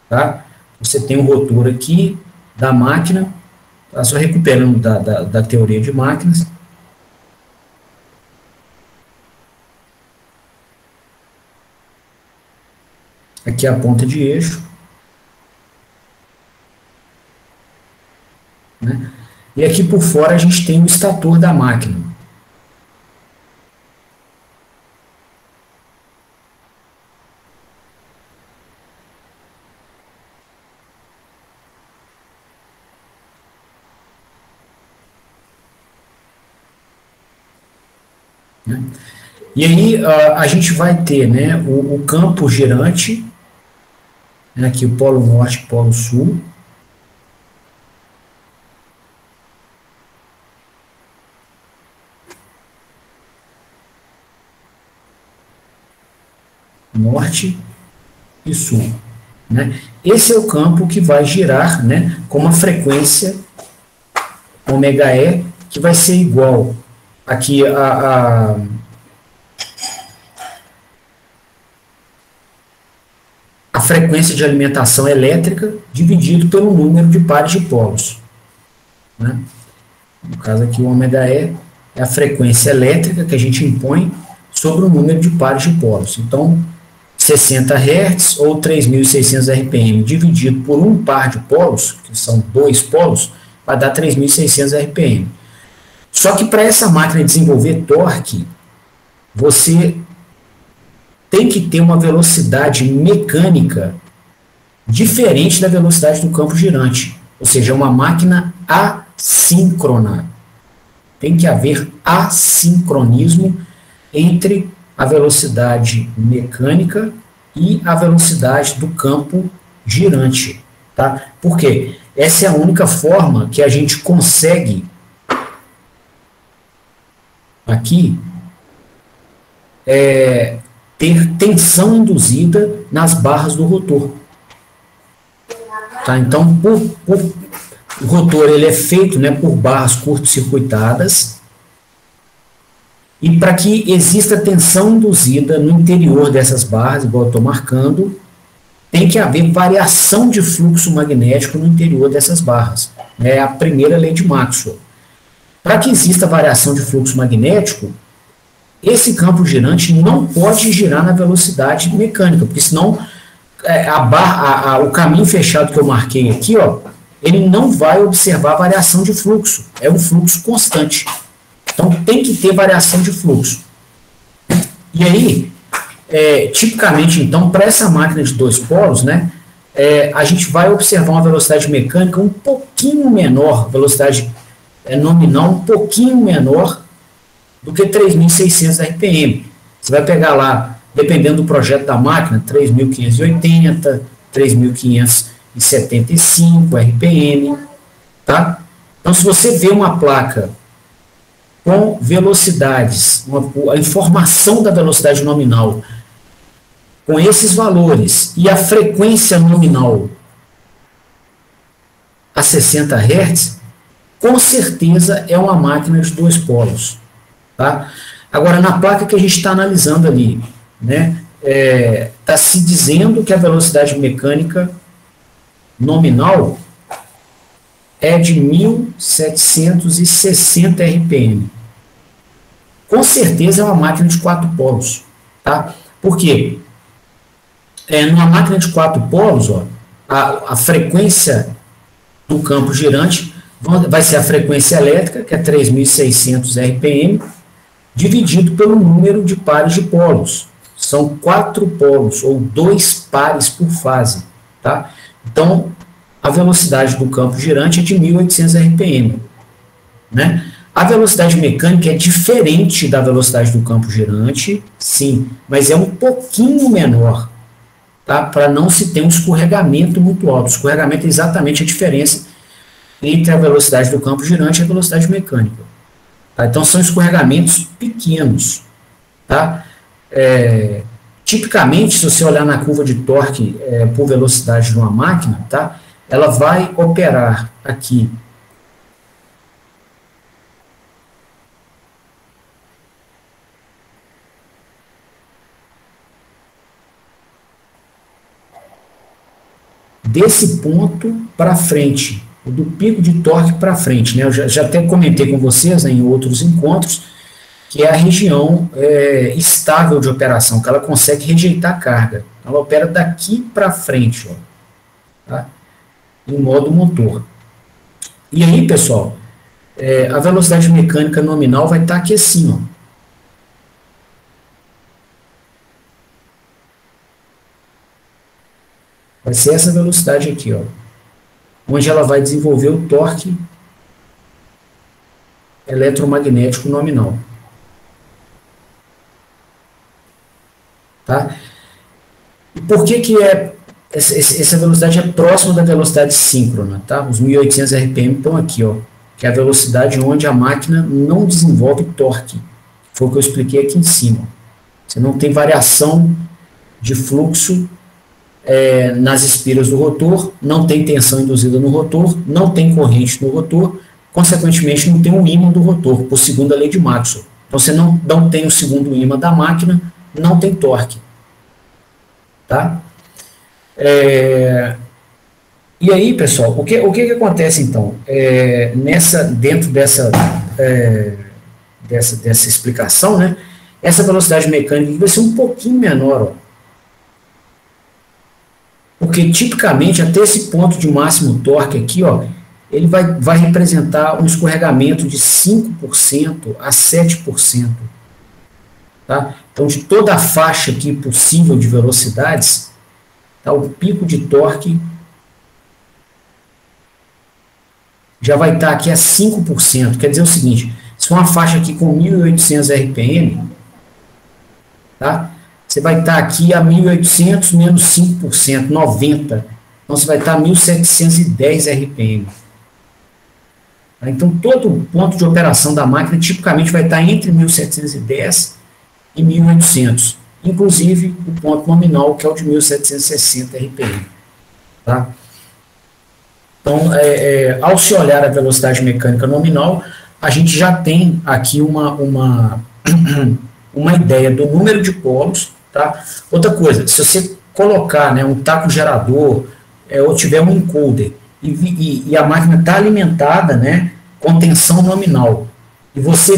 Tá? Você tem um rotor aqui da máquina, tá? Só recuperando da teoria de máquinas. Aqui é a ponta de eixo. Né? E aqui por fora a gente tem o estator da máquina. Né? E aí a gente vai ter, né, o campo girante, né, aqui o polo norte e polo sul. Norte e sul. Né? Esse é o campo que vai girar, né, com uma frequência ômega-e, que vai ser igual aqui a frequência de alimentação elétrica dividido pelo número de pares de polos. Né? No caso aqui, o ômega-e é a frequência elétrica que a gente impõe sobre o número de pares de polos. Então, 60 Hz ou 3.600 RPM dividido por um par de polos, que são 2 polos, vai dar 3.600 RPM. Só que para essa máquina desenvolver torque, você tem que ter uma velocidade mecânica diferente da velocidade do campo girante. Ou seja, uma máquina assíncrona. Tem que haver assincronismo entre a velocidade mecânica e a velocidade do campo girante. Tá? Por quê? essa é a única forma que a gente consegue aqui ter tensão induzida nas barras do rotor. Tá? Então, o rotor ele é feito, né, por barras curto-circuitadas, e para que exista tensão induzida no interior dessas barras, igual eu estou marcando, tem que haver variação de fluxo magnético no interior dessas barras. É a primeira lei de Maxwell. Para que exista variação de fluxo magnético, esse campo girante não pode girar na velocidade mecânica, porque senão o caminho fechado que eu marquei aqui, ó, ele não vai observar variação de fluxo. É um fluxo constante. Então, tem que ter variação de fluxo. E aí, tipicamente, então, para essa máquina de 2 polos, né, a gente vai observar uma velocidade mecânica um pouquinho menor, velocidade nominal um pouquinho menor do que 3.600 RPM. Você vai pegar lá, dependendo do projeto da máquina, 3.580, 3.575 RPM, tá? Então, se você vê uma placa com velocidades, a informação da velocidade nominal com esses valores e a frequência nominal a 60 Hz, com certeza é uma máquina de 2 polos. Tá? Agora, na placa que a gente está analisando ali, né, está se dizendo que a velocidade mecânica nominal é de 1.760 RPM. Com certeza é uma máquina de 4 polos. Tá? Por quê? Numa máquina de 4 polos, ó, a frequência do campo girante vai ser a frequência elétrica, que é 3.600 RPM, dividido pelo número de pares de polos. São 4 polos, ou 2 pares por fase. Tá? Então, a velocidade do campo girante é de 1.800 RPM. Né? A velocidade mecânica é diferente da velocidade do campo girante, sim, mas é um pouquinho menor, tá? Para não se ter um escorregamento muito alto. O escorregamento é exatamente a diferença entre a velocidade do campo girante e a velocidade mecânica. Tá? Então, são escorregamentos pequenos. Tá? Tipicamente, se você olhar na curva de torque por velocidade de uma máquina, tá? Ela vai operar aqui desse ponto para frente, do pico de torque para frente. Né? Eu já até comentei com vocês, né, em outros encontros, que é a região estável de operação, que ela consegue rejeitar a carga. Ela opera daqui para frente, ó, tá? Em modo motor. E aí, pessoal, a velocidade mecânica nominal vai estar aqui assim, ó. Vai ser essa velocidade aqui, ó, onde ela vai desenvolver o torque eletromagnético nominal. Tá? E por que essa velocidade é próxima da velocidade síncrona? Tá? Os 1.800 RPM estão aqui, ó, que é a velocidade onde a máquina não desenvolve torque. Foi o que eu expliquei aqui em cima. Você não tem variação de fluxo nas espiras do rotor, não tem tensão induzida no rotor, não tem corrente no rotor, consequentemente não tem um ímã do rotor, por segunda lei de Maxwell. Então você não tem o segundo ímã da máquina, não tem torque. Tá? E aí, pessoal, o que acontece então? Dentro dessa explicação, né, essa velocidade mecânica vai ser um pouquinho menor, ó. Porque, tipicamente, até esse ponto de máximo torque aqui, ó, ele vai representar um escorregamento de 5% a 7%. Tá? Então, de toda a faixa aqui possível de velocidades, tá, o pico de torque já vai estar aqui a 5%. Quer dizer o seguinte, se for uma faixa aqui com 1.800 RPM, tá? Você vai estar aqui a 1.800 menos 5%, 90%. Então, você vai estar 1710 RPM. Então, todo o ponto de operação da máquina tipicamente vai estar entre 1710 e 1800, inclusive o ponto nominal, que é o de 1760 RPM. Tá? Então, ao se olhar a velocidade mecânica nominal, a gente já tem aqui uma ideia do número de polos. Tá? Outra coisa, se você colocar, né, um taco gerador ou tiver um encoder e a máquina está alimentada, né, com tensão nominal, e você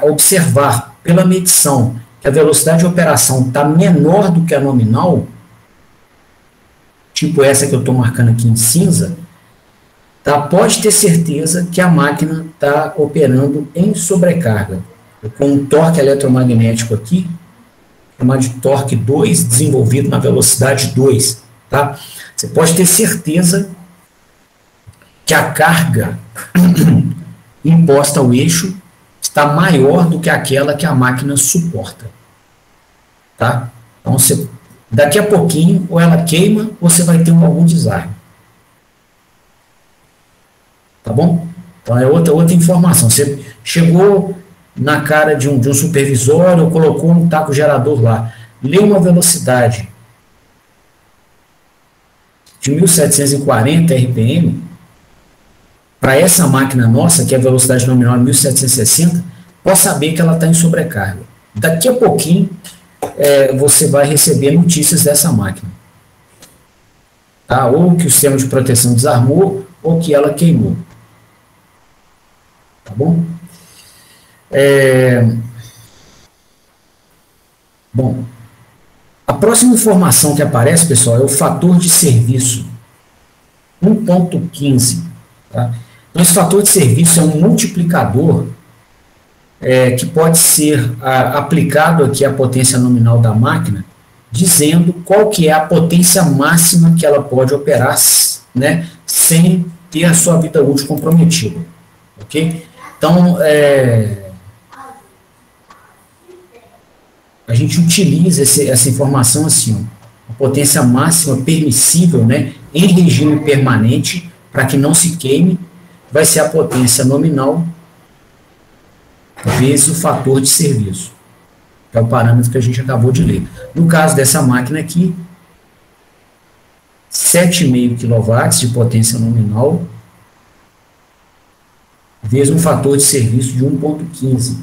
observar pela medição que a velocidade de operação está menor do que a nominal, tipo essa que eu estou marcando aqui em cinza, tá? Pode ter certeza que a máquina está operando em sobrecarga, com um torque eletromagnético aqui, chamado de torque 2, desenvolvido na velocidade 2. Tá? Você pode ter certeza que a carga imposta ao eixo está maior do que aquela que a máquina suporta. Tá? Então, daqui a pouquinho, ou ela queima, ou você vai ter algum desarme. Tá bom? Então, é outra informação. Você chegou na cara de um supervisório ou colocou um taco gerador lá. Leu uma velocidade de 1740 RPM, para essa máquina nossa, que é a velocidade nominal de 1760, pode saber que ela está em sobrecarga. Daqui a pouquinho, você vai receber notícias dessa máquina. Tá? Ou que o sistema de proteção desarmou, ou que ela queimou. Tá bom? Bom, a próxima informação que aparece, pessoal, é o fator de serviço 1.15. Tá? Então, esse fator de serviço é um multiplicador que pode ser aplicado aqui à potência nominal da máquina, dizendo qual que é a potência máxima que ela pode operar, né, sem ter a sua vida útil comprometida. Ok? Então, a gente utiliza essa informação assim, ó, a potência máxima permissível, né, em regime permanente, para que não se queime, vai ser a potência nominal vezes o fator de serviço, que é o parâmetro que a gente acabou de ler. No caso dessa máquina aqui, 7,5 kW de potência nominal vezes um fator de serviço de 1.15.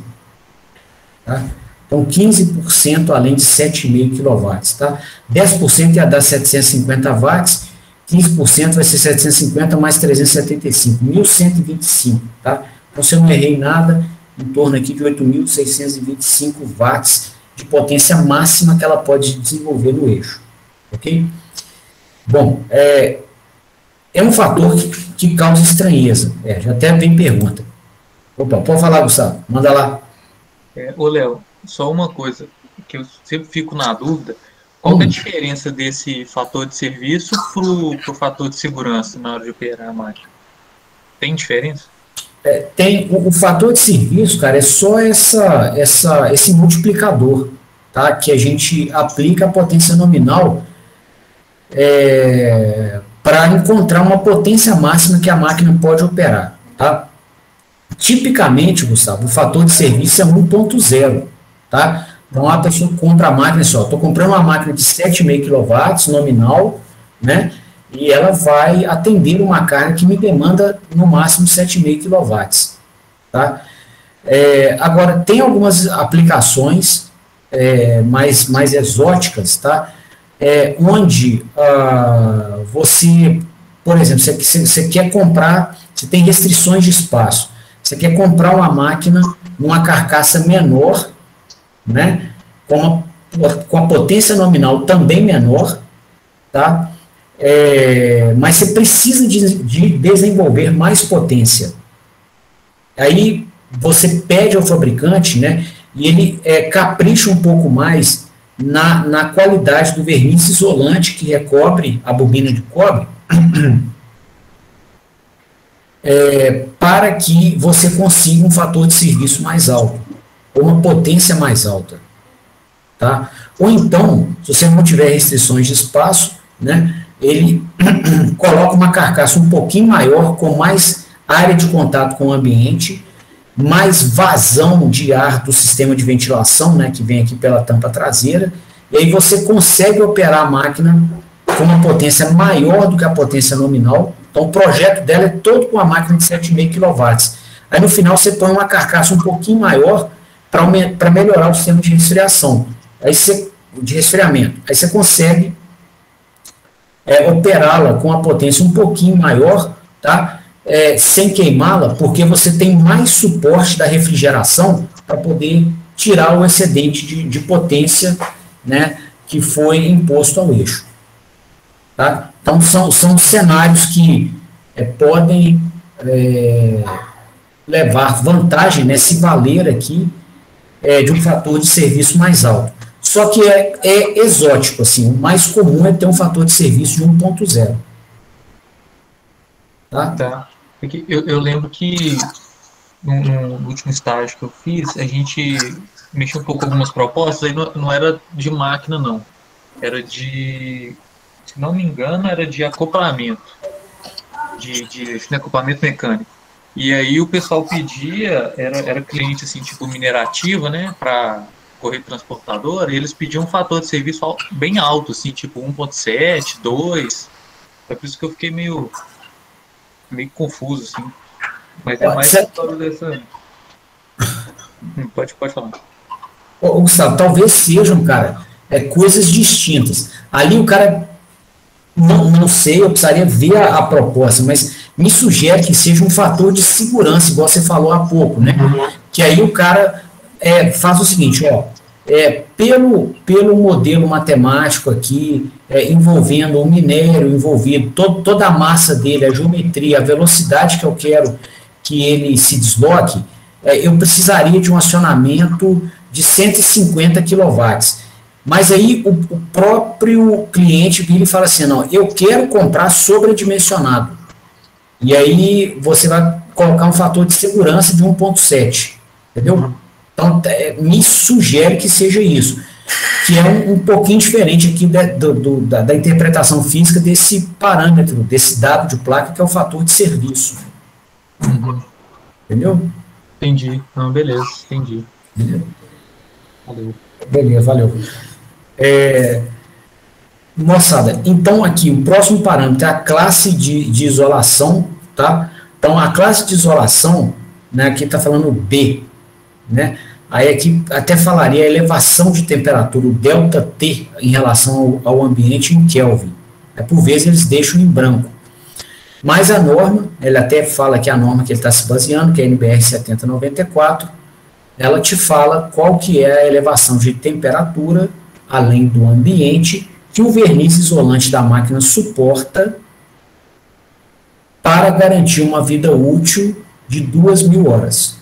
Tá? Então, 15% além de 7,5 kW. Tá? 10% ia dar 750 watts, 15% vai ser 750 mais 375, 1.125. Tá? Então, se eu não errei nada, em torno aqui de 8.625 watts de potência máxima que ela pode desenvolver no eixo. Ok? Bom, é um fator que causa estranheza. Já até vem pergunta. Opa, pode falar, Gustavo. Manda lá. Ô, Léo, só uma coisa que eu sempre fico na dúvida. Qual é a diferença desse fator de serviço para o fator de segurança na hora de operar a máquina? Tem diferença? Tem o fator de serviço, cara, é só esse multiplicador, tá? Que a gente aplica a potência nominal para encontrar uma potência máxima que a máquina pode operar, tá? Tipicamente, Gustavo, o fator de serviço é 1.0, tá? Então, a pessoa compra a máquina, estou comprando uma máquina de 7,5 kW nominal, né? E ela vai atender uma carga que me demanda no máximo 7,5 kW. Tá? Agora, tem algumas aplicações mais exóticas, tá? Onde você, por exemplo, você quer comprar, você tem restrições de espaço, você quer comprar uma máquina numa carcaça menor, né? Com a potência nominal também menor, tá? Mas você precisa de desenvolver mais potência. Aí você pede ao fabricante, né, e ele capricha um pouco mais na qualidade do verniz isolante que recobre a bobina de cobre, para que você consiga um fator de serviço mais alto, ou uma potência mais alta. Tá? Ou então, se você não tiver restrições de espaço, né, ele coloca uma carcaça um pouquinho maior, com mais área de contato com o ambiente, mais vazão de ar do sistema de ventilação, né, que vem aqui pela tampa traseira, e aí você consegue operar a máquina com uma potência maior do que a potência nominal. Então o projeto dela é todo com uma máquina de 7,5 kW. Aí no final você põe uma carcaça um pouquinho maior para melhorar o sistema de resfriação, de resfriamento. Aí você consegue operá-la com uma potência um pouquinho maior, tá? Sem queimá-la, porque você tem mais suporte da refrigeração para poder tirar o excedente de potência, né, que foi imposto ao eixo. Tá? Então, são cenários que podem levar vantagem, né, se valer aqui de um fator de serviço mais alto. Só que é exótico, assim, o mais comum é ter um fator de serviço de 1.0. Tá? Eu lembro que no último estágio que eu fiz, a gente mexeu um pouco com algumas propostas, aí não era de máquina, não. Era de, se não me engano, era de acoplamento, de acoplamento mecânico. E aí o pessoal pedia, era cliente assim, tipo minerativa, né, para correio transportador, e eles pediam um fator de serviço bem alto, assim, tipo 1.7, 2. É por isso que eu fiquei meio confuso, assim. Mas é mais história dessa... Pode falar. Gustavo, talvez sejam, cara, coisas distintas. Ali o cara, não sei, eu precisaria ver a proposta, mas me sugere que seja um fator de segurança, igual você falou há pouco, né? Que aí o cara faz o seguinte, pelo modelo matemático aqui, envolvendo o minério envolvido, toda a massa dele, a geometria, a velocidade que eu quero que ele se desloque, eu precisaria de um acionamento de 150 kW. Mas aí o próprio cliente vira e fala assim, não, eu quero comprar sobredimensionado. E aí você vai colocar um fator de segurança de 1.7, entendeu? Então, me sugere que seja isso, que é um pouquinho diferente aqui da interpretação física desse parâmetro, desse dado de placa, que é o fator de serviço. Entendeu? Entendi. Não, beleza, entendi. Valeu. Beleza, valeu. Moçada, então aqui o próximo parâmetro é a classe de isolação, tá? Então a classe de isolação, né, aqui está falando B, né? Aí aqui até falaria a elevação de temperatura, o ΔT, em relação ao ambiente em Kelvin. Por vezes eles deixam em branco. Mas a norma, ele até fala que a norma que ele está se baseando, que é a NBR 7094, ela te fala qual que é a elevação de temperatura, além do ambiente, que o verniz isolante da máquina suporta para garantir uma vida útil de 2.000 horas.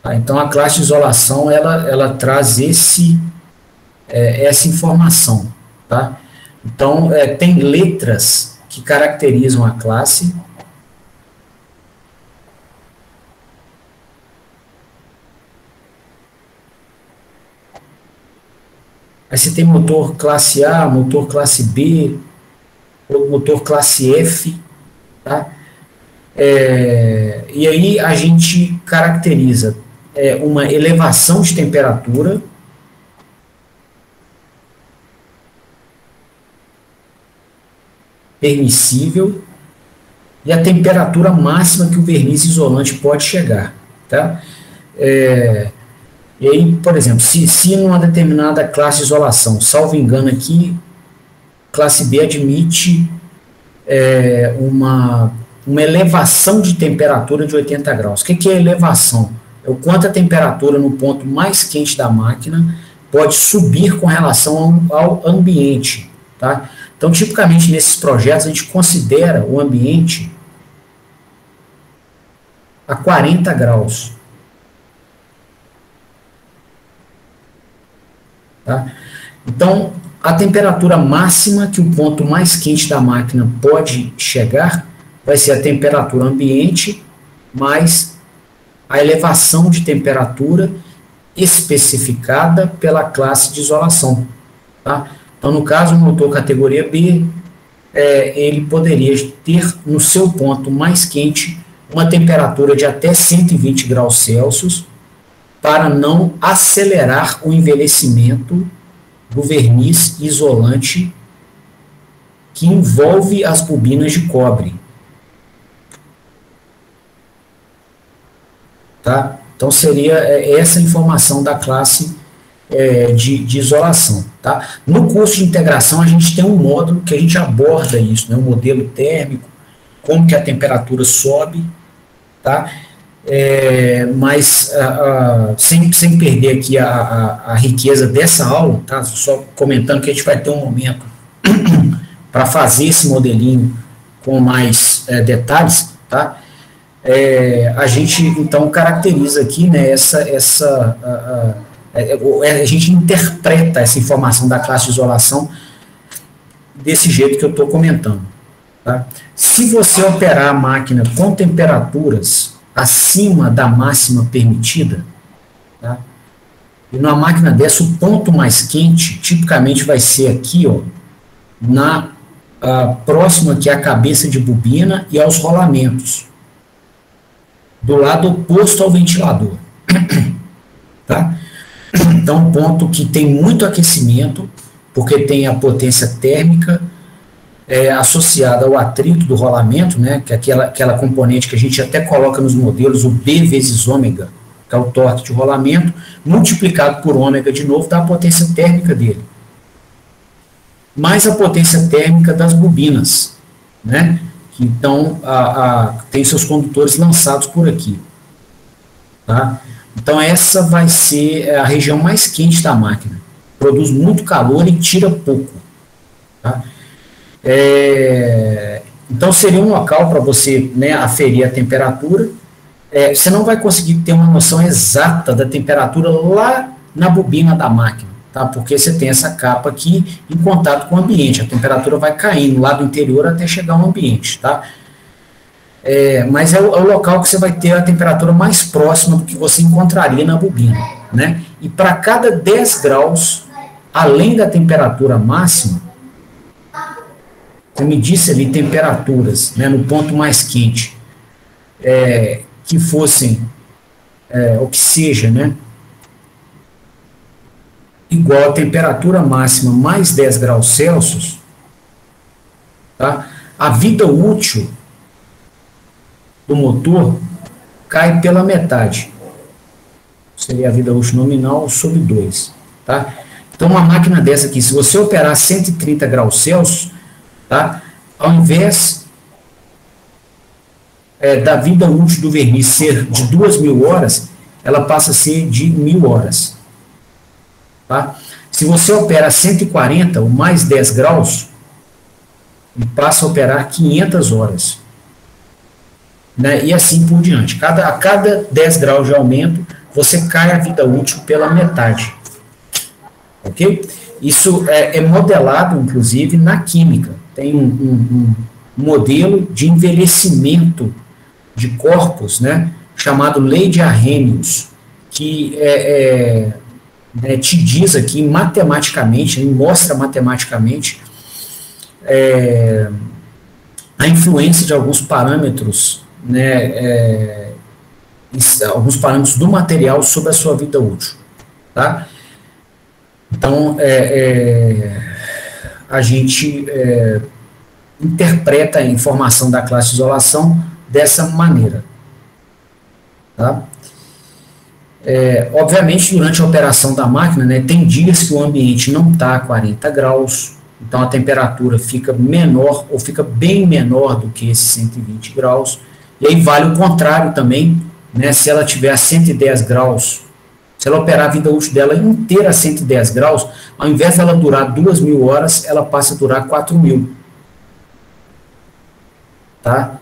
Tá? Então, a classe de isolação, ela traz essa informação. Tá? Então, tem letras que caracterizam a classe. Aí você tem motor classe A, motor classe B, motor classe F, tá? E aí a gente caracteriza uma elevação de temperatura, permissível, e a temperatura máxima que o verniz isolante pode chegar, tá? E aí, por exemplo, se numa determinada classe de isolação, salvo engano aqui, classe B admite uma elevação de temperatura de 80 graus. O que é elevação? É o quanto a temperatura no ponto mais quente da máquina pode subir com relação ao ambiente. Tá? Então, tipicamente, nesses projetos, a gente considera o ambiente a 40 graus. Tá? Então, a temperatura máxima que o ponto mais quente da máquina pode chegar vai ser a temperatura ambiente mais a elevação de temperatura especificada pela classe de isolação. Tá? Então, no caso, o motor categoria B, ele poderia ter no seu ponto mais quente uma temperatura de até 120 graus Celsius para não acelerar o envelhecimento do verniz isolante que envolve as bobinas de cobre. Tá? Então, seria essa informação da classe de isolação. Tá? No curso de integração, a gente tem um módulo que a gente aborda isso, né? O modelo térmico, como que a temperatura sobe, tá? Mas sem perder aqui a riqueza dessa aula, tá? Só comentando que a gente vai ter um momento para fazer esse modelinho com mais detalhes, tá? A gente, então, caracteriza aqui, né, a gente interpreta essa informação da classe de isolação desse jeito que eu estou comentando. Tá? Se você operar a máquina com temperaturas acima da máxima permitida, tá? E numa máquina dessa, o ponto mais quente, tipicamente vai ser aqui, ó, próximo aqui à cabeça de bobina e aos rolamentos, do lado oposto ao ventilador. Tá? Então, um ponto que tem muito aquecimento, porque tem a potência térmica associada ao atrito do rolamento, né, que é aquela componente que a gente até coloca nos modelos, o B vezes ômega, que é o torque de rolamento, multiplicado por ômega de novo, dá a potência térmica dele. Mais a potência térmica das bobinas, né, que então tem seus condutores lançados por aqui. Tá? Então, essa vai ser a região mais quente da máquina. Produz muito calor e tira pouco. Tá? Então, seria um local para você, né, aferir a temperatura. Você não vai conseguir ter uma noção exata da temperatura lá na bobina da máquina, tá? Porque você tem essa capa aqui em contato com o ambiente. A temperatura vai caindo lá do interior até chegar ao ambiente. Tá? Mas é o local que você vai ter a temperatura mais próxima do que você encontraria na bobina, né? E para cada 10 graus, além da temperatura máxima, eu me disse ali temperaturas, né, no ponto mais quente, que fossem, ou que seja, né, igual a temperatura máxima mais 10 graus Celsius, tá? A vida útil do motor cai pela metade. Seria a vida útil nominal sobre 2. Tá? Então, uma máquina dessa aqui, se você operar 130 graus Celsius, tá? Ao invés da vida útil do verniz ser de 2.000 horas, ela passa a ser de 1.000 horas. Tá? Se você opera 140, ou mais 10 graus, ele passa a operar 500 horas. Né, e assim por diante. A cada 10 graus de aumento, você cai a vida útil pela metade. Ok? Isso é modelado, inclusive, na química. Tem um modelo de envelhecimento de corpos, né, chamado Lei de Arrhenius, que te diz aqui matematicamente, mostra matematicamente a influência de alguns parâmetros, né, alguns parâmetros do material sobre a sua vida útil. Tá? Então, a gente interpreta a informação da classe de isolação dessa maneira. Tá? Obviamente, durante a operação da máquina, né, tem dias que o ambiente não está a 40 graus, então a temperatura fica menor, ou fica bem menor do que esses 120 graus, e aí vale o contrário também, né, se ela tiver a 110 graus, se ela operar a vida útil dela inteira a 110 graus, ao invés dela durar 2.000 horas, ela passa a durar 4.000. Tá?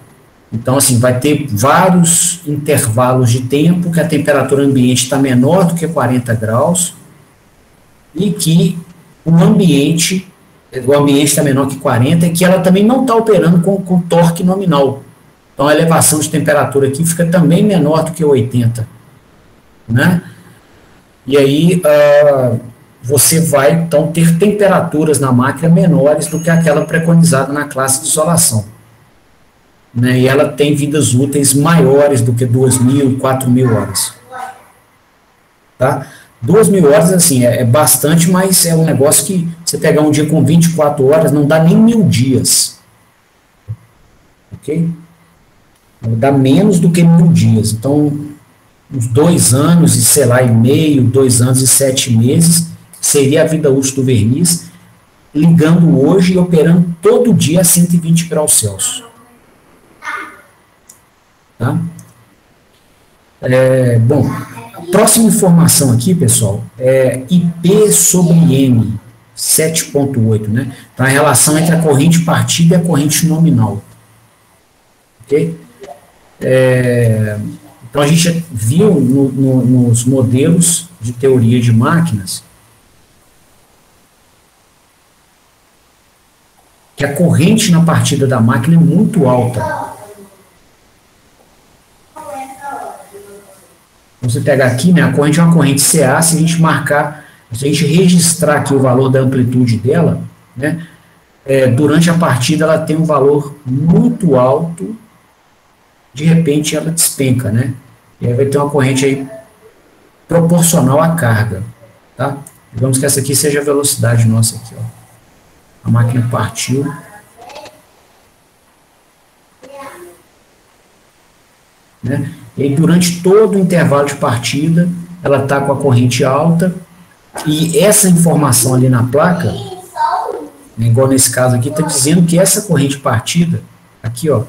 Então, assim, vai ter vários intervalos de tempo que a temperatura ambiente está menor do que 40 graus e que o ambiente está menor que 40 e que ela também não está operando com torque nominal. Então, a elevação de temperatura aqui fica também menor do que 80. Né? E aí, você vai, então, ter temperaturas na máquina menores do que aquela preconizada na classe de isolação. Né? E ela tem vidas úteis maiores do que 2.000, 4.000 horas. Tá? 2.000 horas, assim, é bastante, mas é um negócio que você pegar um dia com 24 horas, não dá nem 1.000 dias. Ok? Dá menos do que 1.000 dias. Então, uns 2 anos e, sei lá, e meio, 2 anos e 7 meses, seria a vida útil do verniz, ligando hoje e operando todo dia a 120 graus Celsius. Tá? Bom, a próxima informação aqui, pessoal, é IP sobre M, 7.8, né? Então, a relação entre a corrente partida e a corrente nominal. Ok? Então, a gente viu nos modelos de teoria de máquinas que a corrente na partida da máquina é muito alta. Você pegar aqui, né, a corrente é uma corrente CA, se a gente registrar aqui o valor da amplitude dela, né, durante a partida ela tem um valor muito alto, de repente ela despenca, né, e aí vai ter uma corrente aí proporcional à carga, tá? Digamos que essa aqui seja a velocidade nossa aqui, ó. A máquina partiu. Né? E aí, durante todo o intervalo de partida, ela está com a corrente alta, e essa informação ali na placa, né, igual nesse caso aqui, está dizendo que essa corrente partida, aqui, ó,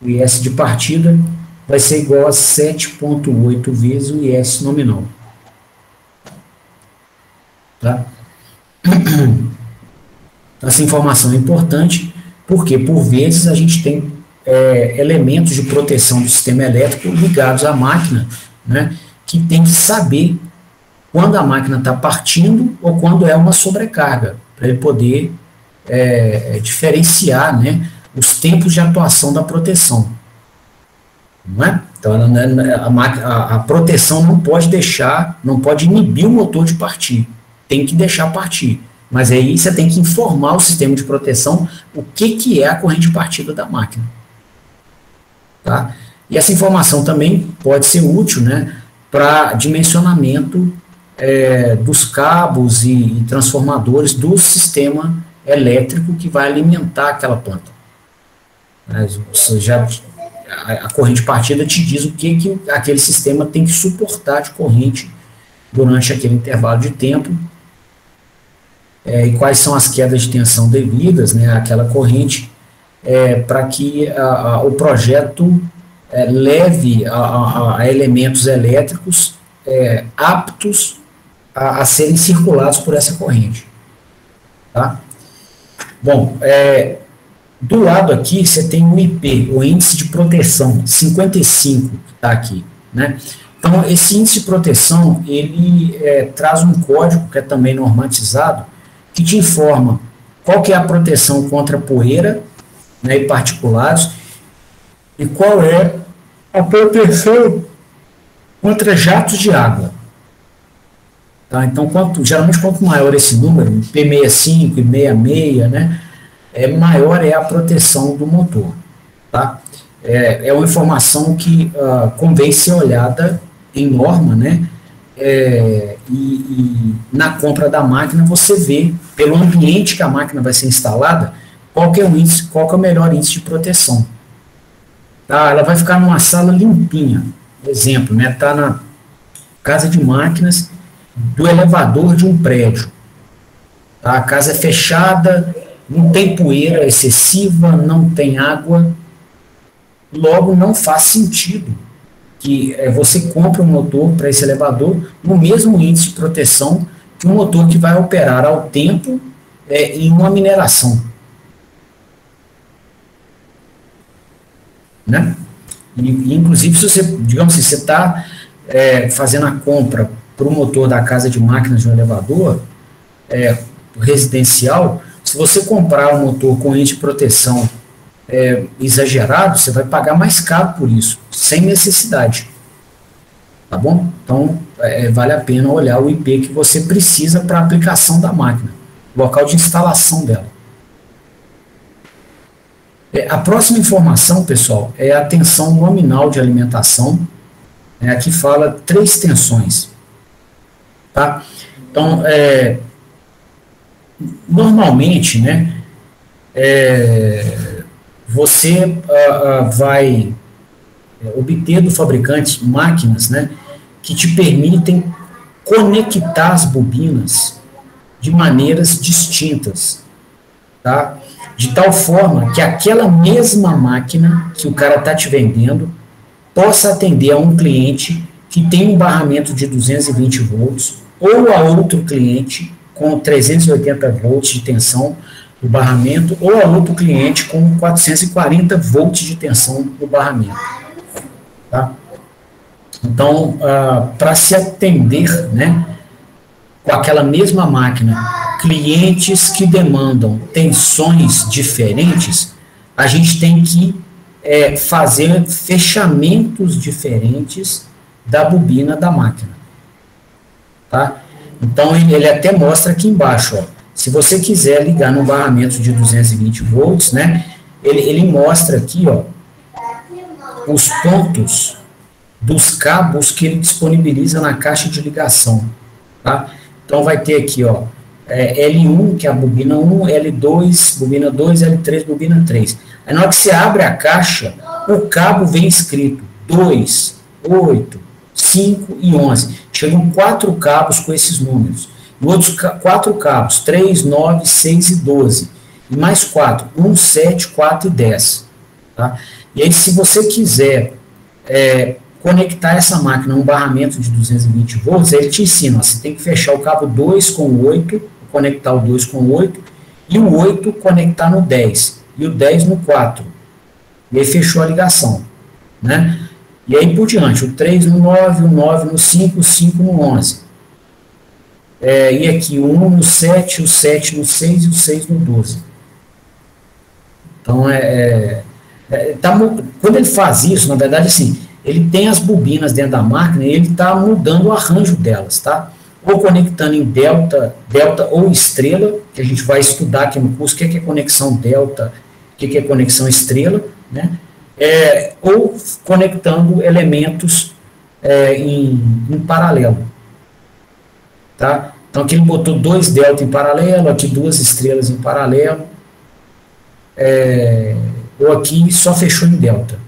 o IS de partida vai ser igual a 7,8 vezes o IS nominal. Tá? Essa informação é importante, porque, por vezes, a gente tem elementos de proteção do sistema elétrico ligados à máquina, né, que tem que saber quando a máquina está partindo ou quando é uma sobrecarga, para ele poder diferenciar, né, os tempos de atuação da proteção. Não é? Então, a proteção não pode inibir o motor de partir, tem que deixar partir. Mas aí você tem que informar o sistema de proteção o que é a corrente de partida da máquina. Tá? E essa informação também pode ser útil, né, para dimensionamento dos cabos e transformadores do sistema elétrico que vai alimentar aquela planta. A corrente de partida te diz o que aquele sistema tem que suportar de corrente durante aquele intervalo de tempo, e quais são as quedas de tensão devidas, né, àquela corrente, para que o projeto leve a elementos elétricos aptos a serem circulados por essa corrente. Tá? Bom, do lado aqui você tem o IP, o índice de proteção, 55, que está aqui, né? Então, esse índice de proteção, ele traz um código que é também normatizado, que te informa qual que é a proteção contra poeira, né, e particulados, e qual é a proteção contra jatos de água. Tá? Então, geralmente, quanto maior esse número, P65 e 66, né, maior é a proteção do motor. Tá? É uma informação que convém ser olhada em norma, né? E na compra da máquina você vê, pelo ambiente que a máquina vai ser instalada, qual que é o melhor índice de proteção. Tá? Ela vai ficar numa sala limpinha, exemplo, né? Tá na casa de máquinas do elevador de um prédio. Tá? A casa é fechada, não tem poeira excessiva, não tem água, logo não faz sentido que você compre um motor para esse elevador no mesmo índice de proteção que um motor que vai operar ao tempo em uma mineração. Né? E, inclusive, se você, digamos assim, você está fazendo a compra para o motor da casa de máquinas de um elevador residencial, se você comprar um motor com índice de proteção exagerado, você vai pagar mais caro por isso, sem necessidade. tá bom? Então, vale a pena olhar o IP que você precisa para a aplicação da máquina, local de instalação dela. A próxima informação, pessoal, é a tensão nominal de alimentação. Aqui fala 3 tensões. Tá? Então, normalmente, né, você vai obter do fabricante máquinas, né, que te permitem conectar as bobinas de maneiras distintas, tá? De tal forma que aquela mesma máquina que o cara está te vendendo possa atender a um cliente que tem um barramento de 220 volts ou a outro cliente com 380 volts de tensão no barramento ou a outro cliente com 440 volts de tensão no barramento. Tá? Então, para se atender, né, com aquela mesma máquina, clientes que demandam tensões diferentes, a gente tem que fazer fechamentos diferentes da bobina da máquina. Tá? Então, ele até mostra aqui embaixo, ó, se você quiser ligar no barramento de 220 volts, né, ele mostra aqui, ó, os pontos dos cabos que ele disponibiliza na caixa de ligação. Tá? Então, vai ter aqui, ó, L1, que é a bobina 1, L2, bobina 2, L3, bobina 3. Aí, na hora que você abre a caixa, o cabo vem escrito 2, 8, 5 e 11. Chegam 4 cabos com esses números. E outros 4 cabos, 3, 9, 6 e 12. E mais 4, 1, 7, 4 e 10. Tá? E aí, se você quiser conectar essa máquina a um barramento de 220 volts, ele te ensina, ó, você tem que fechar o cabo 2 com o 8, conectar o 2 com o 8, e o 8 conectar no 10, e o 10 no 4. E aí fechou a ligação. Né? E aí por diante, o 3 no 9, o 9 no 5, o 5 no 11. E aqui o 1 no 7, o 7 no 6 e o 6 no 12. Então, quando ele faz isso, na verdade, assim, ele tem as bobinas dentro da máquina e ele está mudando o arranjo delas, tá? Ou conectando em delta ou estrela, que a gente vai estudar aqui no curso, o que é conexão delta, o que é conexão estrela, né? Ou conectando elementos em paralelo, tá? Então aqui ele botou 2 delta em paralelo, aqui 2 estrelas em paralelo, ou aqui só fechou em delta.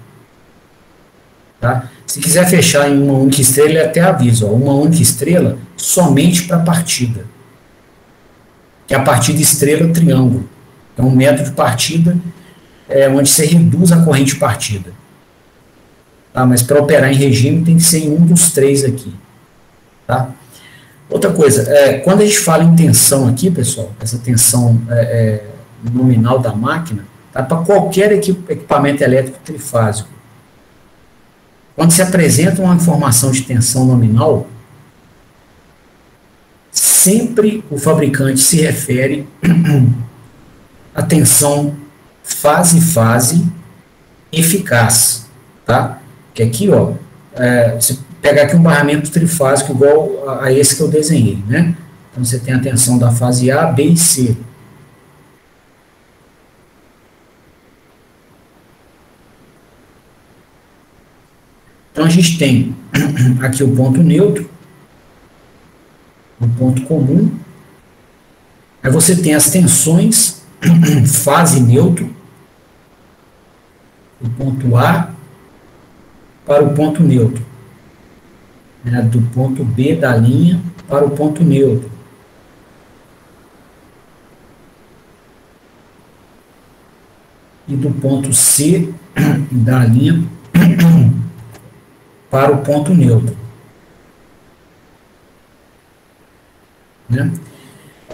Tá? Se quiser fechar em uma única estrela, ele até avisa, ó, uma única estrela somente para partida. Que é a partida estrela-triângulo. É um método de partida onde você reduz a corrente de partida. Tá? Mas para operar em regime tem que ser em um dos 3 aqui. Tá? Outra coisa, quando a gente fala em tensão aqui, pessoal, essa tensão nominal da máquina, tá? Para qualquer equipamento elétrico trifásico. Quando se apresenta uma informação de tensão nominal, sempre o fabricante se refere à tensão fase-fase eficaz, tá? Que aqui, ó, você pega aqui um barramento trifásico igual a esse que eu desenhei, né? Então, você tem a tensão da fase A, B e C. Então, a gente tem aqui o ponto neutro, o ponto comum, aí você tem as tensões, fase neutro, do ponto A para o ponto neutro, né, do ponto B da linha para o ponto neutro. E do ponto C da linha para o ponto neutro. Né?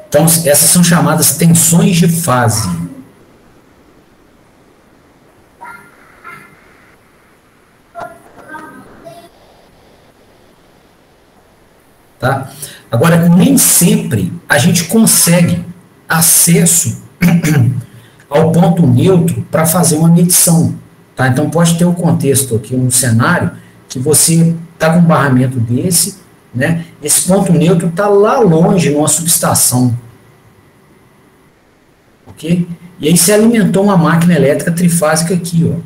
Então, essas são chamadas tensões de fase. Tá? Agora, nem sempre a gente consegue acesso ao ponto neutro para fazer uma medição. Tá? Então, pode ter um contexto aqui, um cenário, que você está com um barramento desse, né? Esse ponto neutro está lá longe, numa subestação. Ok? E aí você alimentou uma máquina elétrica trifásica aqui, ó.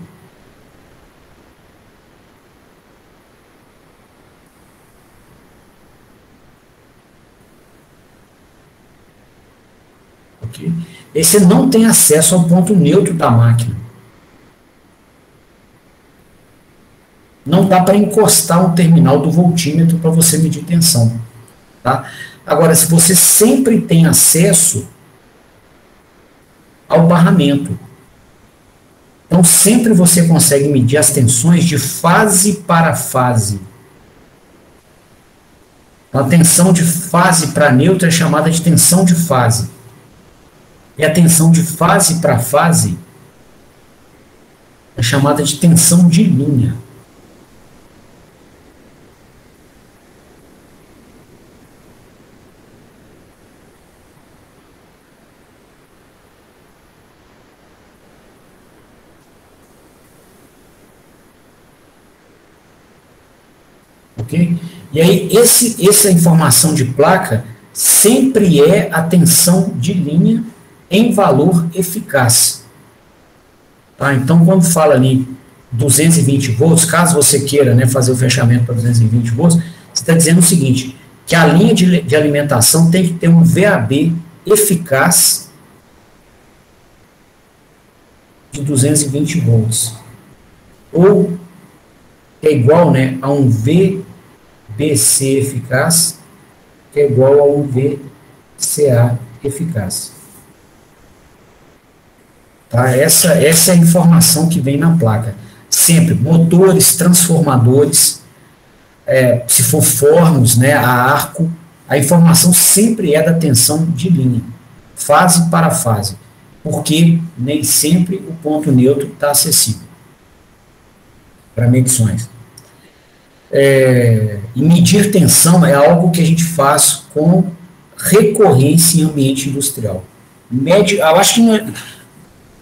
Ok? E aí você não tem acesso ao ponto neutro da máquina. Não dá para encostar um terminal do voltímetro para você medir tensão. Tá? Agora, se você sempre tem acesso ao barramento, então sempre você consegue medir as tensões de fase para fase. A tensão de fase para neutra é chamada de tensão de fase. E a tensão de fase para fase é chamada de tensão de linha. Ok? E aí, essa informação de placa sempre é a tensão de linha em valor eficaz. Tá? Então, quando fala ali 220 volts, caso você queira, né, fazer o fechamento para 220 volts, você está dizendo o seguinte, que a linha de alimentação tem que ter um VAB eficaz de 220 volts. Ou é igual, né, a um VBC eficaz, que é igual a um VCA eficaz. Tá? Essa é a informação que vem na placa. Sempre, motores, transformadores, se for fornos, né, a arco, a informação sempre é da tensão de linha, fase para fase, porque nem sempre o ponto neutro está acessível para medições. E medir tensão é algo que a gente faz com recorrência em ambiente industrial. Eu acho que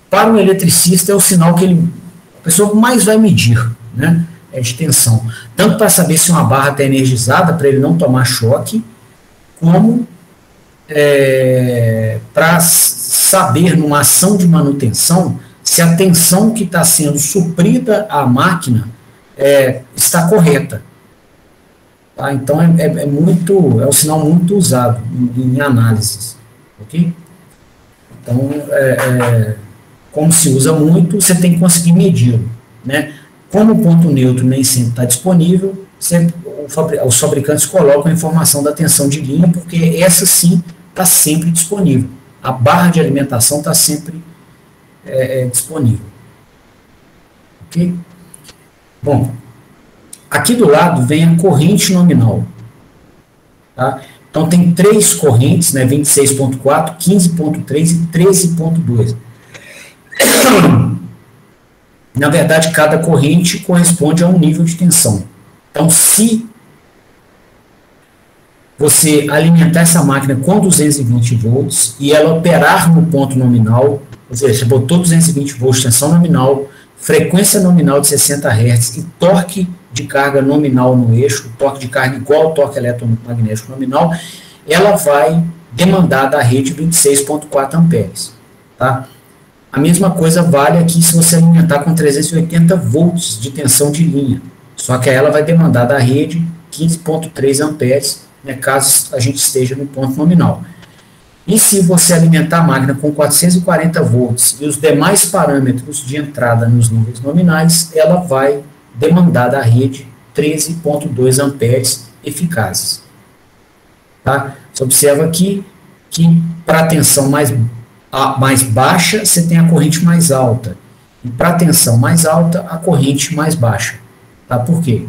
para um eletricista é o sinal que a pessoa mais vai medir, né? É de tensão. Tanto para saber se uma barra está energizada, para ele não tomar choque, como para saber, numa ação de manutenção, se a tensão que está sendo suprida à máquina está correta. Tá? Então, é um sinal muito usado em análises. Ok? Então, como se usa muito, você tem que conseguir medi-lo, né? Como o ponto neutro nem sempre está disponível, os fabricantes colocam a informação da tensão de linha, porque essa sim está sempre disponível. A barra de alimentação está sempre disponível. Ok? Bom, aqui do lado vem a corrente nominal. Tá? Então tem 3 correntes, né, 26.4, 15.3 e 13.2. Na verdade, cada corrente corresponde a um nível de tensão. Então, se você alimentar essa máquina com 220 volts e ela operar no ponto nominal, ou seja, você botou 220 volts de tensão nominal, frequência nominal de 60 Hz e torque de carga nominal no eixo, torque de carga igual ao torque eletromagnético nominal, ela vai demandar da rede 26.4 amperes. Tá? A mesma coisa vale aqui se você alimentar com 380 volts de tensão de linha. Só que aí ela vai demandar da rede 15.3 amperes, né, caso a gente esteja no ponto nominal. E se você alimentar a máquina com 440 volts e os demais parâmetros de entrada nos níveis nominais, ela vai demandar da rede 13.2 amperes eficazes. Tá? Você observa aqui que para a tensão mais baixa, você tem a corrente mais alta. E para a tensão mais alta, a corrente mais baixa. Tá? Por quê?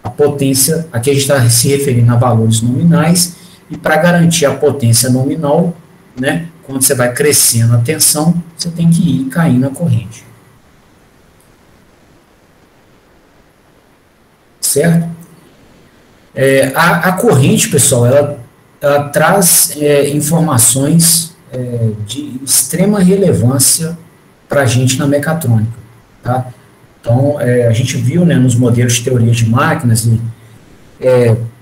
A potência, aqui a gente está se referindo a valores nominais, e para garantir a potência nominal, né, quando você vai crescendo a tensão, você tem que ir caindo a corrente. Certo? A corrente, pessoal, ela traz informações de extrema relevância para a gente na mecatrônica. Tá? Então, a gente viu, né, nos modelos de teoria de máquinas, e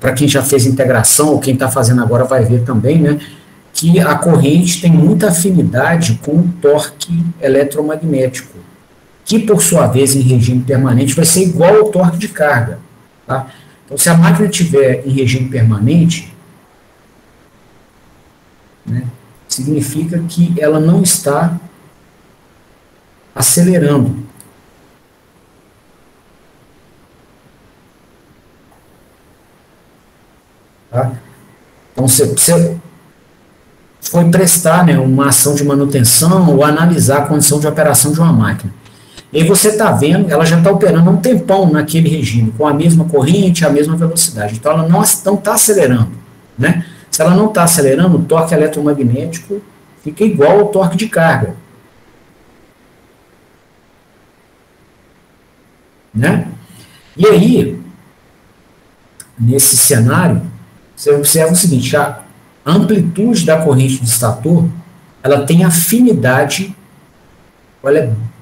para quem já fez integração, ou quem está fazendo agora vai ver também, né, que a corrente tem muita afinidade com o torque eletromagnético, que, por sua vez, em regime permanente, vai ser igual ao torque de carga. Tá? Então, se a máquina estiver em regime permanente, né, significa que ela não está acelerando. Tá? Então, você foi prestar, né, uma ação de manutenção ou analisar a condição de operação de uma máquina. E aí você está vendo, ela já está operando há um tempão naquele regime, com a mesma corrente, a mesma velocidade. Então, ela não está acelerando. Né? Se ela não está acelerando, o torque eletromagnético fica igual ao torque de carga. Né? E aí, nesse cenário, você observa o seguinte, a amplitude da corrente do estator, ela tem afinidade,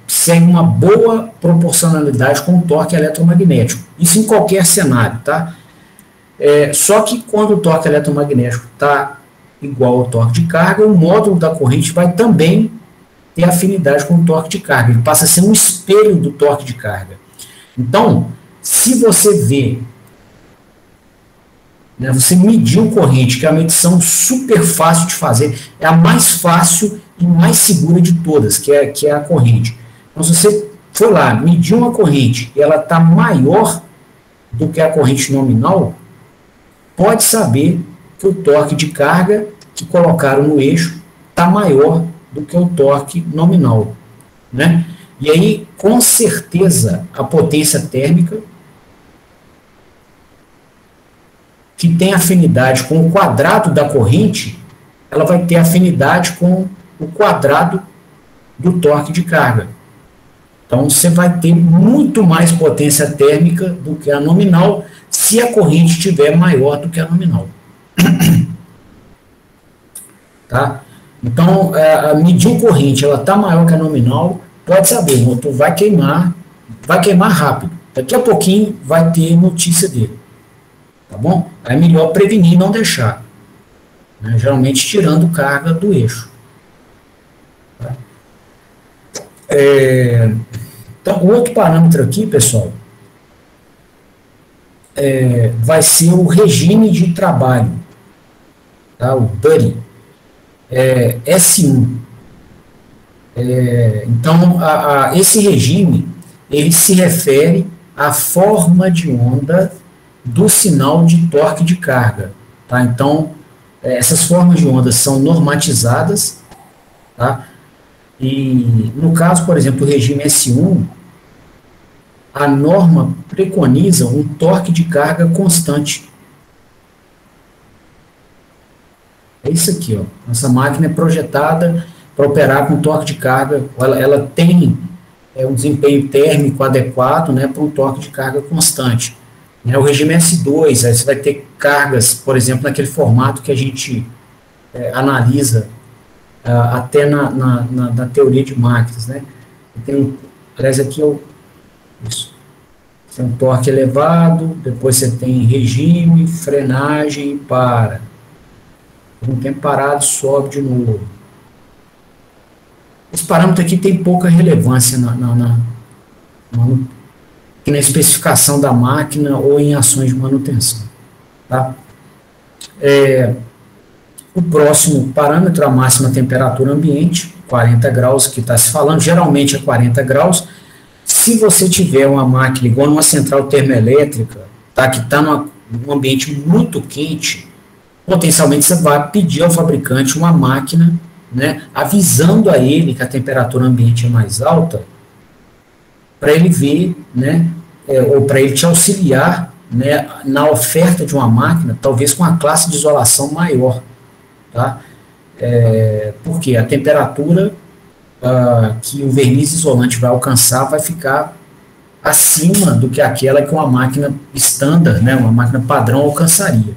segue uma boa proporcionalidade com o torque eletromagnético. Isso em qualquer cenário, tá? Só que quando o torque eletromagnético está igual ao torque de carga, o módulo da corrente vai também ter afinidade com o torque de carga. Ele passa a ser um espelho do torque de carga. Então, se você vê, né, você mediu corrente, que é uma medição super fácil de fazer, é a mais fácil e mais segura de todas, que é a corrente. Então, se você for lá, medir uma corrente e ela está maior do que a corrente nominal, pode saber que o torque de carga que colocaram no eixo está maior do que o torque nominal. Né? E aí, com certeza, a potência térmica, que tem afinidade com o quadrado da corrente, ela vai ter afinidade com o quadrado do torque de carga. Então, você vai ter muito mais potência térmica do que a nominal, se a corrente estiver maior do que a nominal. Tá? Então, medir corrente, ela está maior que a nominal, pode saber, o motor vai queimar rápido. Daqui a pouquinho vai ter notícia dele. Tá bom? É melhor prevenir e não deixar. Né? Geralmente tirando carga do eixo. Tá? Então, o outro parâmetro aqui, pessoal, vai ser o regime de trabalho. Tá? O buddy. S1. Então, esse regime, ele se refere à forma de onda do sinal de torque de carga. Tá? Então, essas formas de onda são normatizadas, tá? E, no caso, por exemplo, do regime S1, a norma preconiza um torque de carga constante. É isso aqui, ó. Essa máquina é projetada para operar com torque de carga, ela tem um desempenho térmico adequado, né, para um torque de carga constante. O regime S2, aí você vai ter cargas, por exemplo, naquele formato que a gente analisa até na teoria de máquinas. Né? Aliás, aqui isso. Tem um torque elevado, depois você tem regime, frenagem e para. Por um tempo parado, sobe de novo. Esse parâmetro aqui tem pouca relevância na especificação da máquina ou em ações de manutenção. Tá? O próximo parâmetro, a máxima temperatura ambiente, 40 graus, que está se falando, geralmente é 40 graus. Se você tiver uma máquina igual numa central termoelétrica, tá, que está num ambiente muito quente, potencialmente você vai pedir ao fabricante uma máquina, né, avisando a ele que a temperatura ambiente é mais alta, para ele ver, né, ou para ele te auxiliar, né, na oferta de uma máquina, talvez com a classe de isolação maior. Tá? Porque a temperatura que o verniz isolante vai alcançar vai ficar acima do que aquela que uma máquina standard, né, uma máquina padrão alcançaria.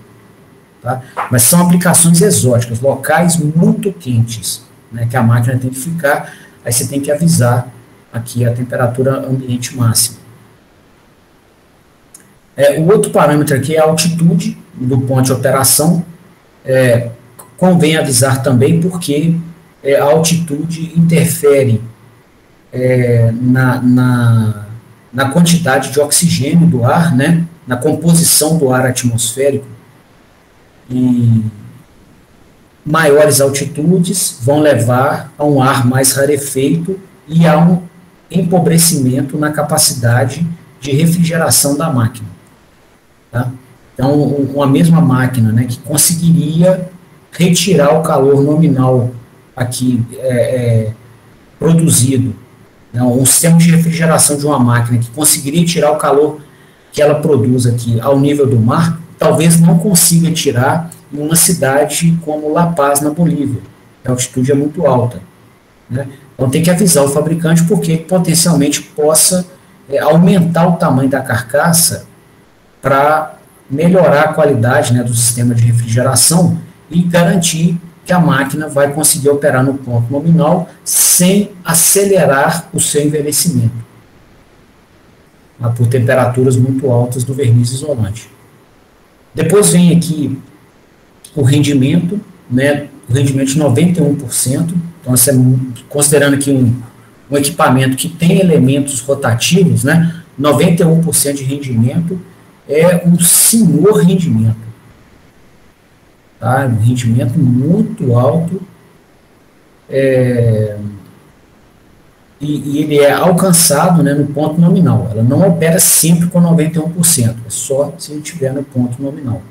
Tá? Mas são aplicações exóticas, locais muito quentes, né, que a máquina tem que ficar, aí você tem que avisar aqui a temperatura ambiente máxima. O outro parâmetro aqui é a altitude do ponto de operação. Convém avisar também porque a altitude interfere na quantidade de oxigênio do ar, né, na composição do ar atmosférico, e maiores altitudes vão levar a um ar mais rarefeito e a um empobrecimento na capacidade de refrigeração da máquina. Tá? Então, uma mesma máquina, né, que conseguiria retirar o calor nominal aqui produzido, né, um sistema de refrigeração de uma máquina que conseguiria tirar o calor que ela produz aqui ao nível do mar, talvez não consiga tirar em uma cidade como La Paz, na Bolívia. A altitude é muito alta. Né? Então tem que avisar o fabricante porque potencialmente possa aumentar o tamanho da carcaça para melhorar a qualidade, né, do sistema de refrigeração e garantir que a máquina vai conseguir operar no ponto nominal sem acelerar o seu envelhecimento, por temperaturas muito altas do verniz isolante. Depois vem aqui o rendimento, né, o rendimento de 91%, então, considerando aqui um equipamento que tem elementos rotativos, né, 91% de rendimento é um senhor rendimento. Tá? Um rendimento muito alto, e ele é alcançado, né, no ponto nominal. Ela não opera sempre com 91%, é só se ele estiver no ponto nominal.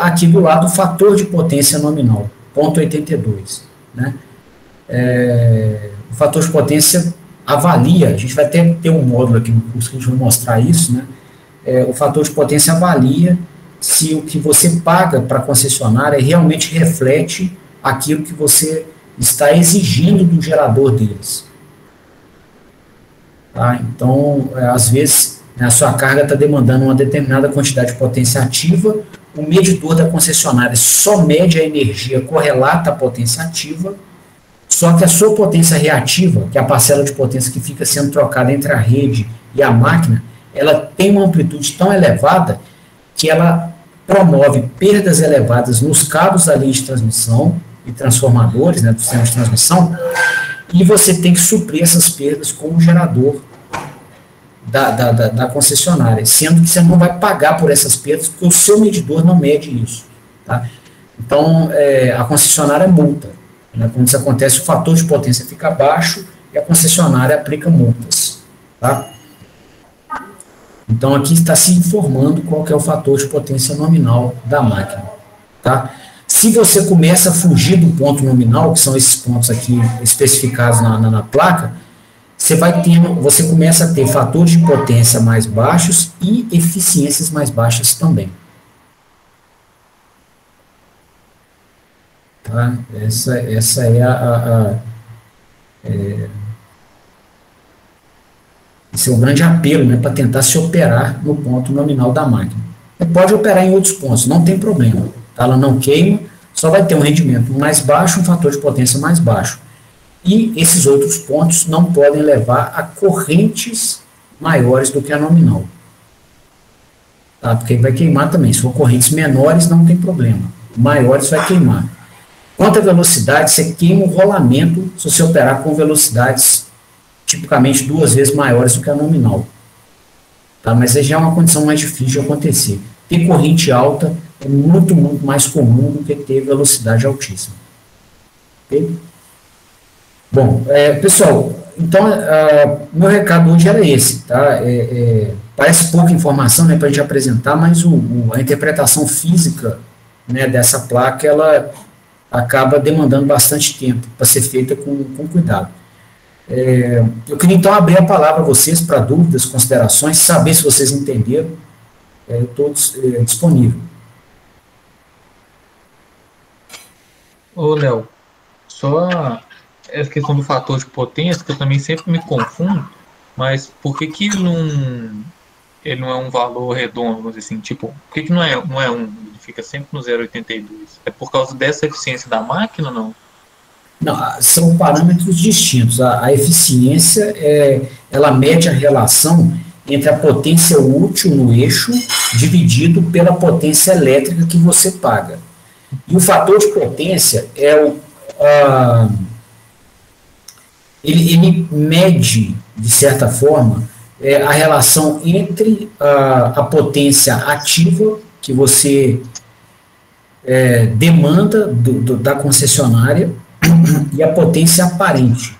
Aqui do lado, o fator de potência nominal, 0,82. Né? O fator de potência avalia, a gente vai ter um módulo aqui no curso que a gente vai mostrar isso, né? O fator de potência avalia se o que você paga para a concessionária realmente reflete aquilo que você está exigindo do gerador deles. Tá? Então, às vezes, a sua carga está demandando uma determinada quantidade de potência ativa, o medidor da concessionária só mede a energia correlata à potência ativa, só que a sua potência reativa, que é a parcela de potência que fica sendo trocada entre a rede e a máquina, ela tem uma amplitude tão elevada que ela promove perdas elevadas nos cabos da linha de transmissão e transformadores, né, do sistema de transmissão, e você tem que suprir essas perdas com o gerador da concessionária, sendo que você não vai pagar por essas perdas, porque o seu medidor não mede isso. Tá? Então, a concessionária multa. Né? Quando isso acontece, o fator de potência fica baixo e a concessionária aplica multas. Tá? Então, aqui está se informando qual que é o fator de potência nominal da máquina. Tá? Se você começa a fugir do ponto nominal, que são esses pontos aqui especificados na placa, você começa a ter fatores de potência mais baixos e eficiências mais baixas também. Tá? Essa é esse é um grande apelo, né, para tentar se operar no ponto nominal da máquina. Você pode operar em outros pontos, não tem problema. Tá? Ela não queima, só vai ter um rendimento mais baixo, um fator de potência mais baixo. E esses outros pontos não podem levar a correntes maiores do que a nominal. Tá? Porque vai queimar também. Se for correntes menores, não tem problema. Maiores vai queimar. Quanto à velocidade, você queima o rolamento se você operar com velocidades tipicamente 2 vezes maiores do que a nominal. Tá? Mas aí já é uma condição mais difícil de acontecer. Ter corrente alta é muito, muito mais comum do que ter velocidade altíssima. Ok? Bom, pessoal, então, meu recado hoje era esse, tá? Parece pouca informação, né, para a gente apresentar, mas a interpretação física, né, dessa placa, ela acaba demandando bastante tempo para ser feita com cuidado. Eu queria então abrir a palavra a vocês para dúvidas, considerações, saber se vocês entenderam. Eu estou disponível. Ô, Léo, só essa questão do fator de potência, que eu também sempre me confundo, mas por que ele não é um valor redondo, vamos dizer assim, tipo, por que não é 1? Ele fica sempre no 0,82? É por causa dessa eficiência da máquina ou não? Não, são parâmetros distintos. A eficiência, ela mede a relação entre a potência útil no eixo dividido pela potência elétrica que você paga. E o fator de potência ele mede, de certa forma, a relação entre a potência ativa que você demanda da concessionária e a potência aparente,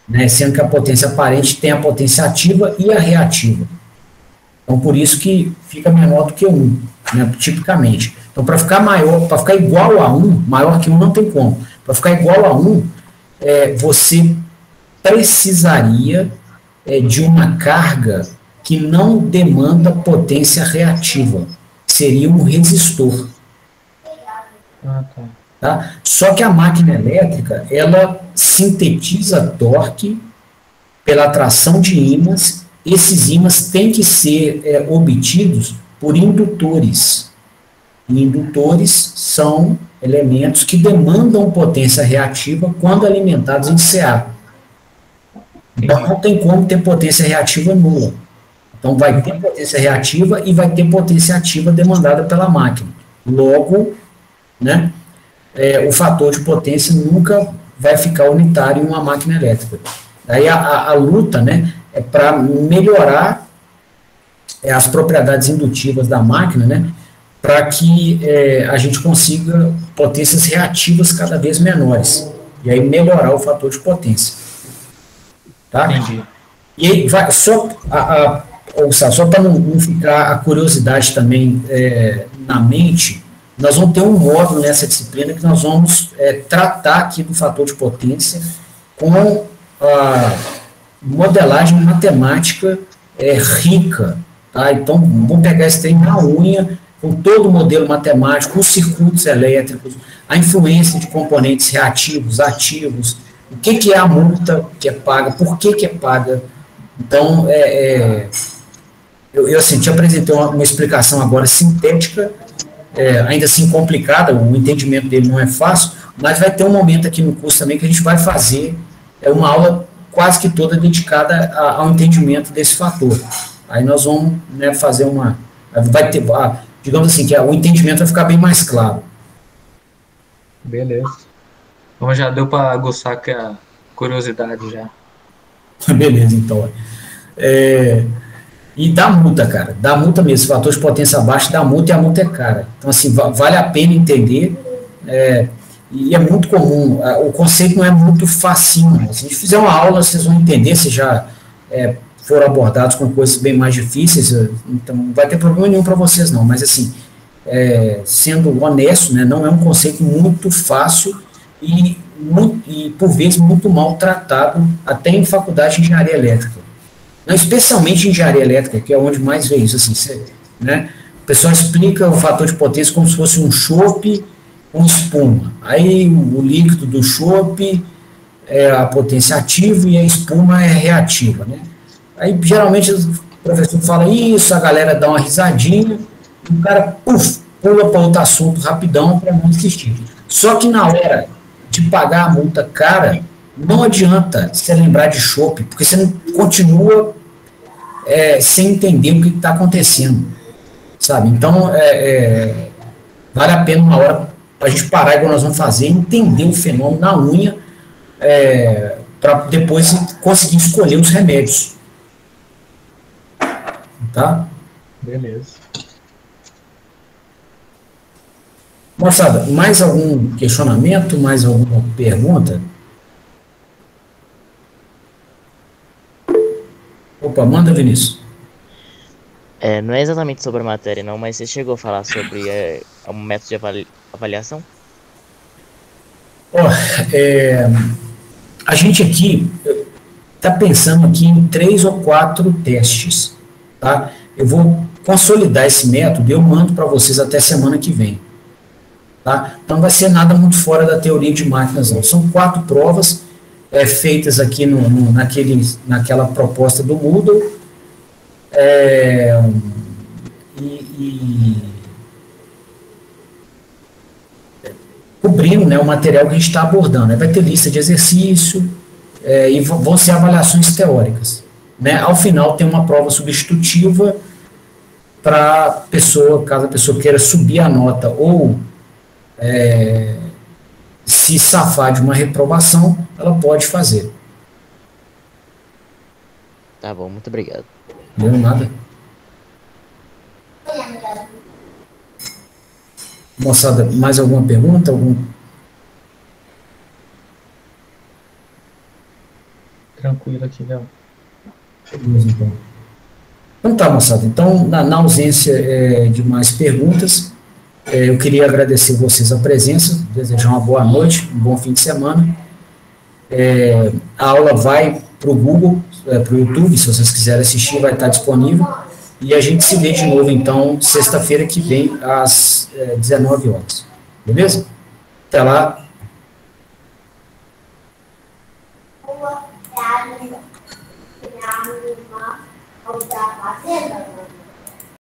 né? Sendo que a potência aparente tem a potência ativa e a reativa. Então, por isso que fica menor do que 1, né, tipicamente. Então, para ficar maior, para ficar igual a 1, maior que 1 não tem como. Para ficar igual a 1, você precisaria de uma carga que não demanda potência reativa. Seria um resistor. Tá? Só que a máquina elétrica, ela sintetiza torque pela atração de ímãs. Esses ímãs têm que ser obtidos por indutores. E indutores são elementos que demandam potência reativa quando alimentados em CA. Então, não tem como ter potência reativa nula. Então, vai ter potência reativa e vai ter potência ativa demandada pela máquina. Logo, né, o fator de potência nunca vai ficar unitário em uma máquina elétrica. Daí a luta, né, é para melhorar as propriedades indutivas da máquina, né, para que a gente consiga potências reativas cada vez menores. E aí melhorar o fator de potência. Tá? Entendi. E aí, só para não ficar a curiosidade também na mente, nós vamos ter um módulo nessa disciplina que nós vamos tratar aqui do fator de potência com a modelagem matemática rica. Tá? Então, vamos pegar esse trem na unha, com todo o modelo matemático, os circuitos elétricos, a influência de componentes reativos, ativos, o que é a multa que é paga, por que é paga. Então, eu assim, te apresentei uma explicação agora sintética, ainda assim complicada, o entendimento dele não é fácil, mas vai ter um momento aqui no curso também que a gente vai fazer uma aula quase que toda dedicada ao entendimento desse fator. Aí nós vamos, né, fazer vai ter, digamos assim, que o entendimento vai ficar bem mais claro. Beleza. Então já deu para aguçar que a curiosidade já. Beleza, então. E dá multa, cara. Dá multa mesmo. Se o fator de potência abaixo dá multa e a multa é cara. Então, assim, vale a pena entender. E é muito comum. O conceito não é muito facinho. Se a gente fizer uma aula, vocês vão entender. Se já foram abordados com coisas bem mais difíceis, então não vai ter problema nenhum para vocês, não. Mas, assim, sendo honesto, né, não é um conceito muito fácil e por vezes, muito mal tratado, até em faculdade de engenharia elétrica. Não, especialmente em engenharia elétrica, que é onde mais vê isso. Assim, né? O pessoal explica o fator de potência como se fosse um chope com espuma. Aí o líquido do chope é a potência ativa e a espuma é reativa. Né? Aí geralmente o professor fala isso, a galera dá uma risadinha, e o cara pula para outro assunto rapidão para não insistir. Só que na hora de pagar a multa cara, não adianta você lembrar de chope, porque você não continua sem entender o que está acontecendo, sabe? Então, vale a pena uma hora para a gente parar igual nós vamos fazer, entender o fenômeno na unha, para depois conseguir escolher os remédios. Tá? Beleza. Moçada, mais algum questionamento, mais alguma pergunta? Opa, manda, Vinícius. Não é exatamente sobre a matéria, não, mas você chegou a falar sobre um método de avaliação? A gente aqui está pensando aqui em 3 ou 4 testes. Tá? Eu vou consolidar esse método e eu mando para vocês até semana que vem. Tá? Então, não vai ser nada muito fora da teoria de máquinas, não. São 4 provas feitas aqui naquela proposta do Moodle. cobrindo, né, o material que a gente está abordando. Vai ter lista de exercício e vão ser avaliações teóricas. Né? Ao final tem uma prova substitutiva para pessoa, caso a pessoa queira subir a nota ou se safar de uma reprovação, ela pode fazer. Tá bom, muito obrigado. Não deu nada. Moçada, mais alguma pergunta? Tranquilo aqui, Léo. Então tá, moçada. Então, na ausência de mais perguntas, eu queria agradecer vocês a presença, desejar uma boa noite, um bom fim de semana. A aula vai para o Google, para o YouTube, se vocês quiserem assistir, vai estar disponível. E a gente se vê de novo, então, sexta-feira que vem, às 19 horas. Beleza? Até lá. Boa tarde.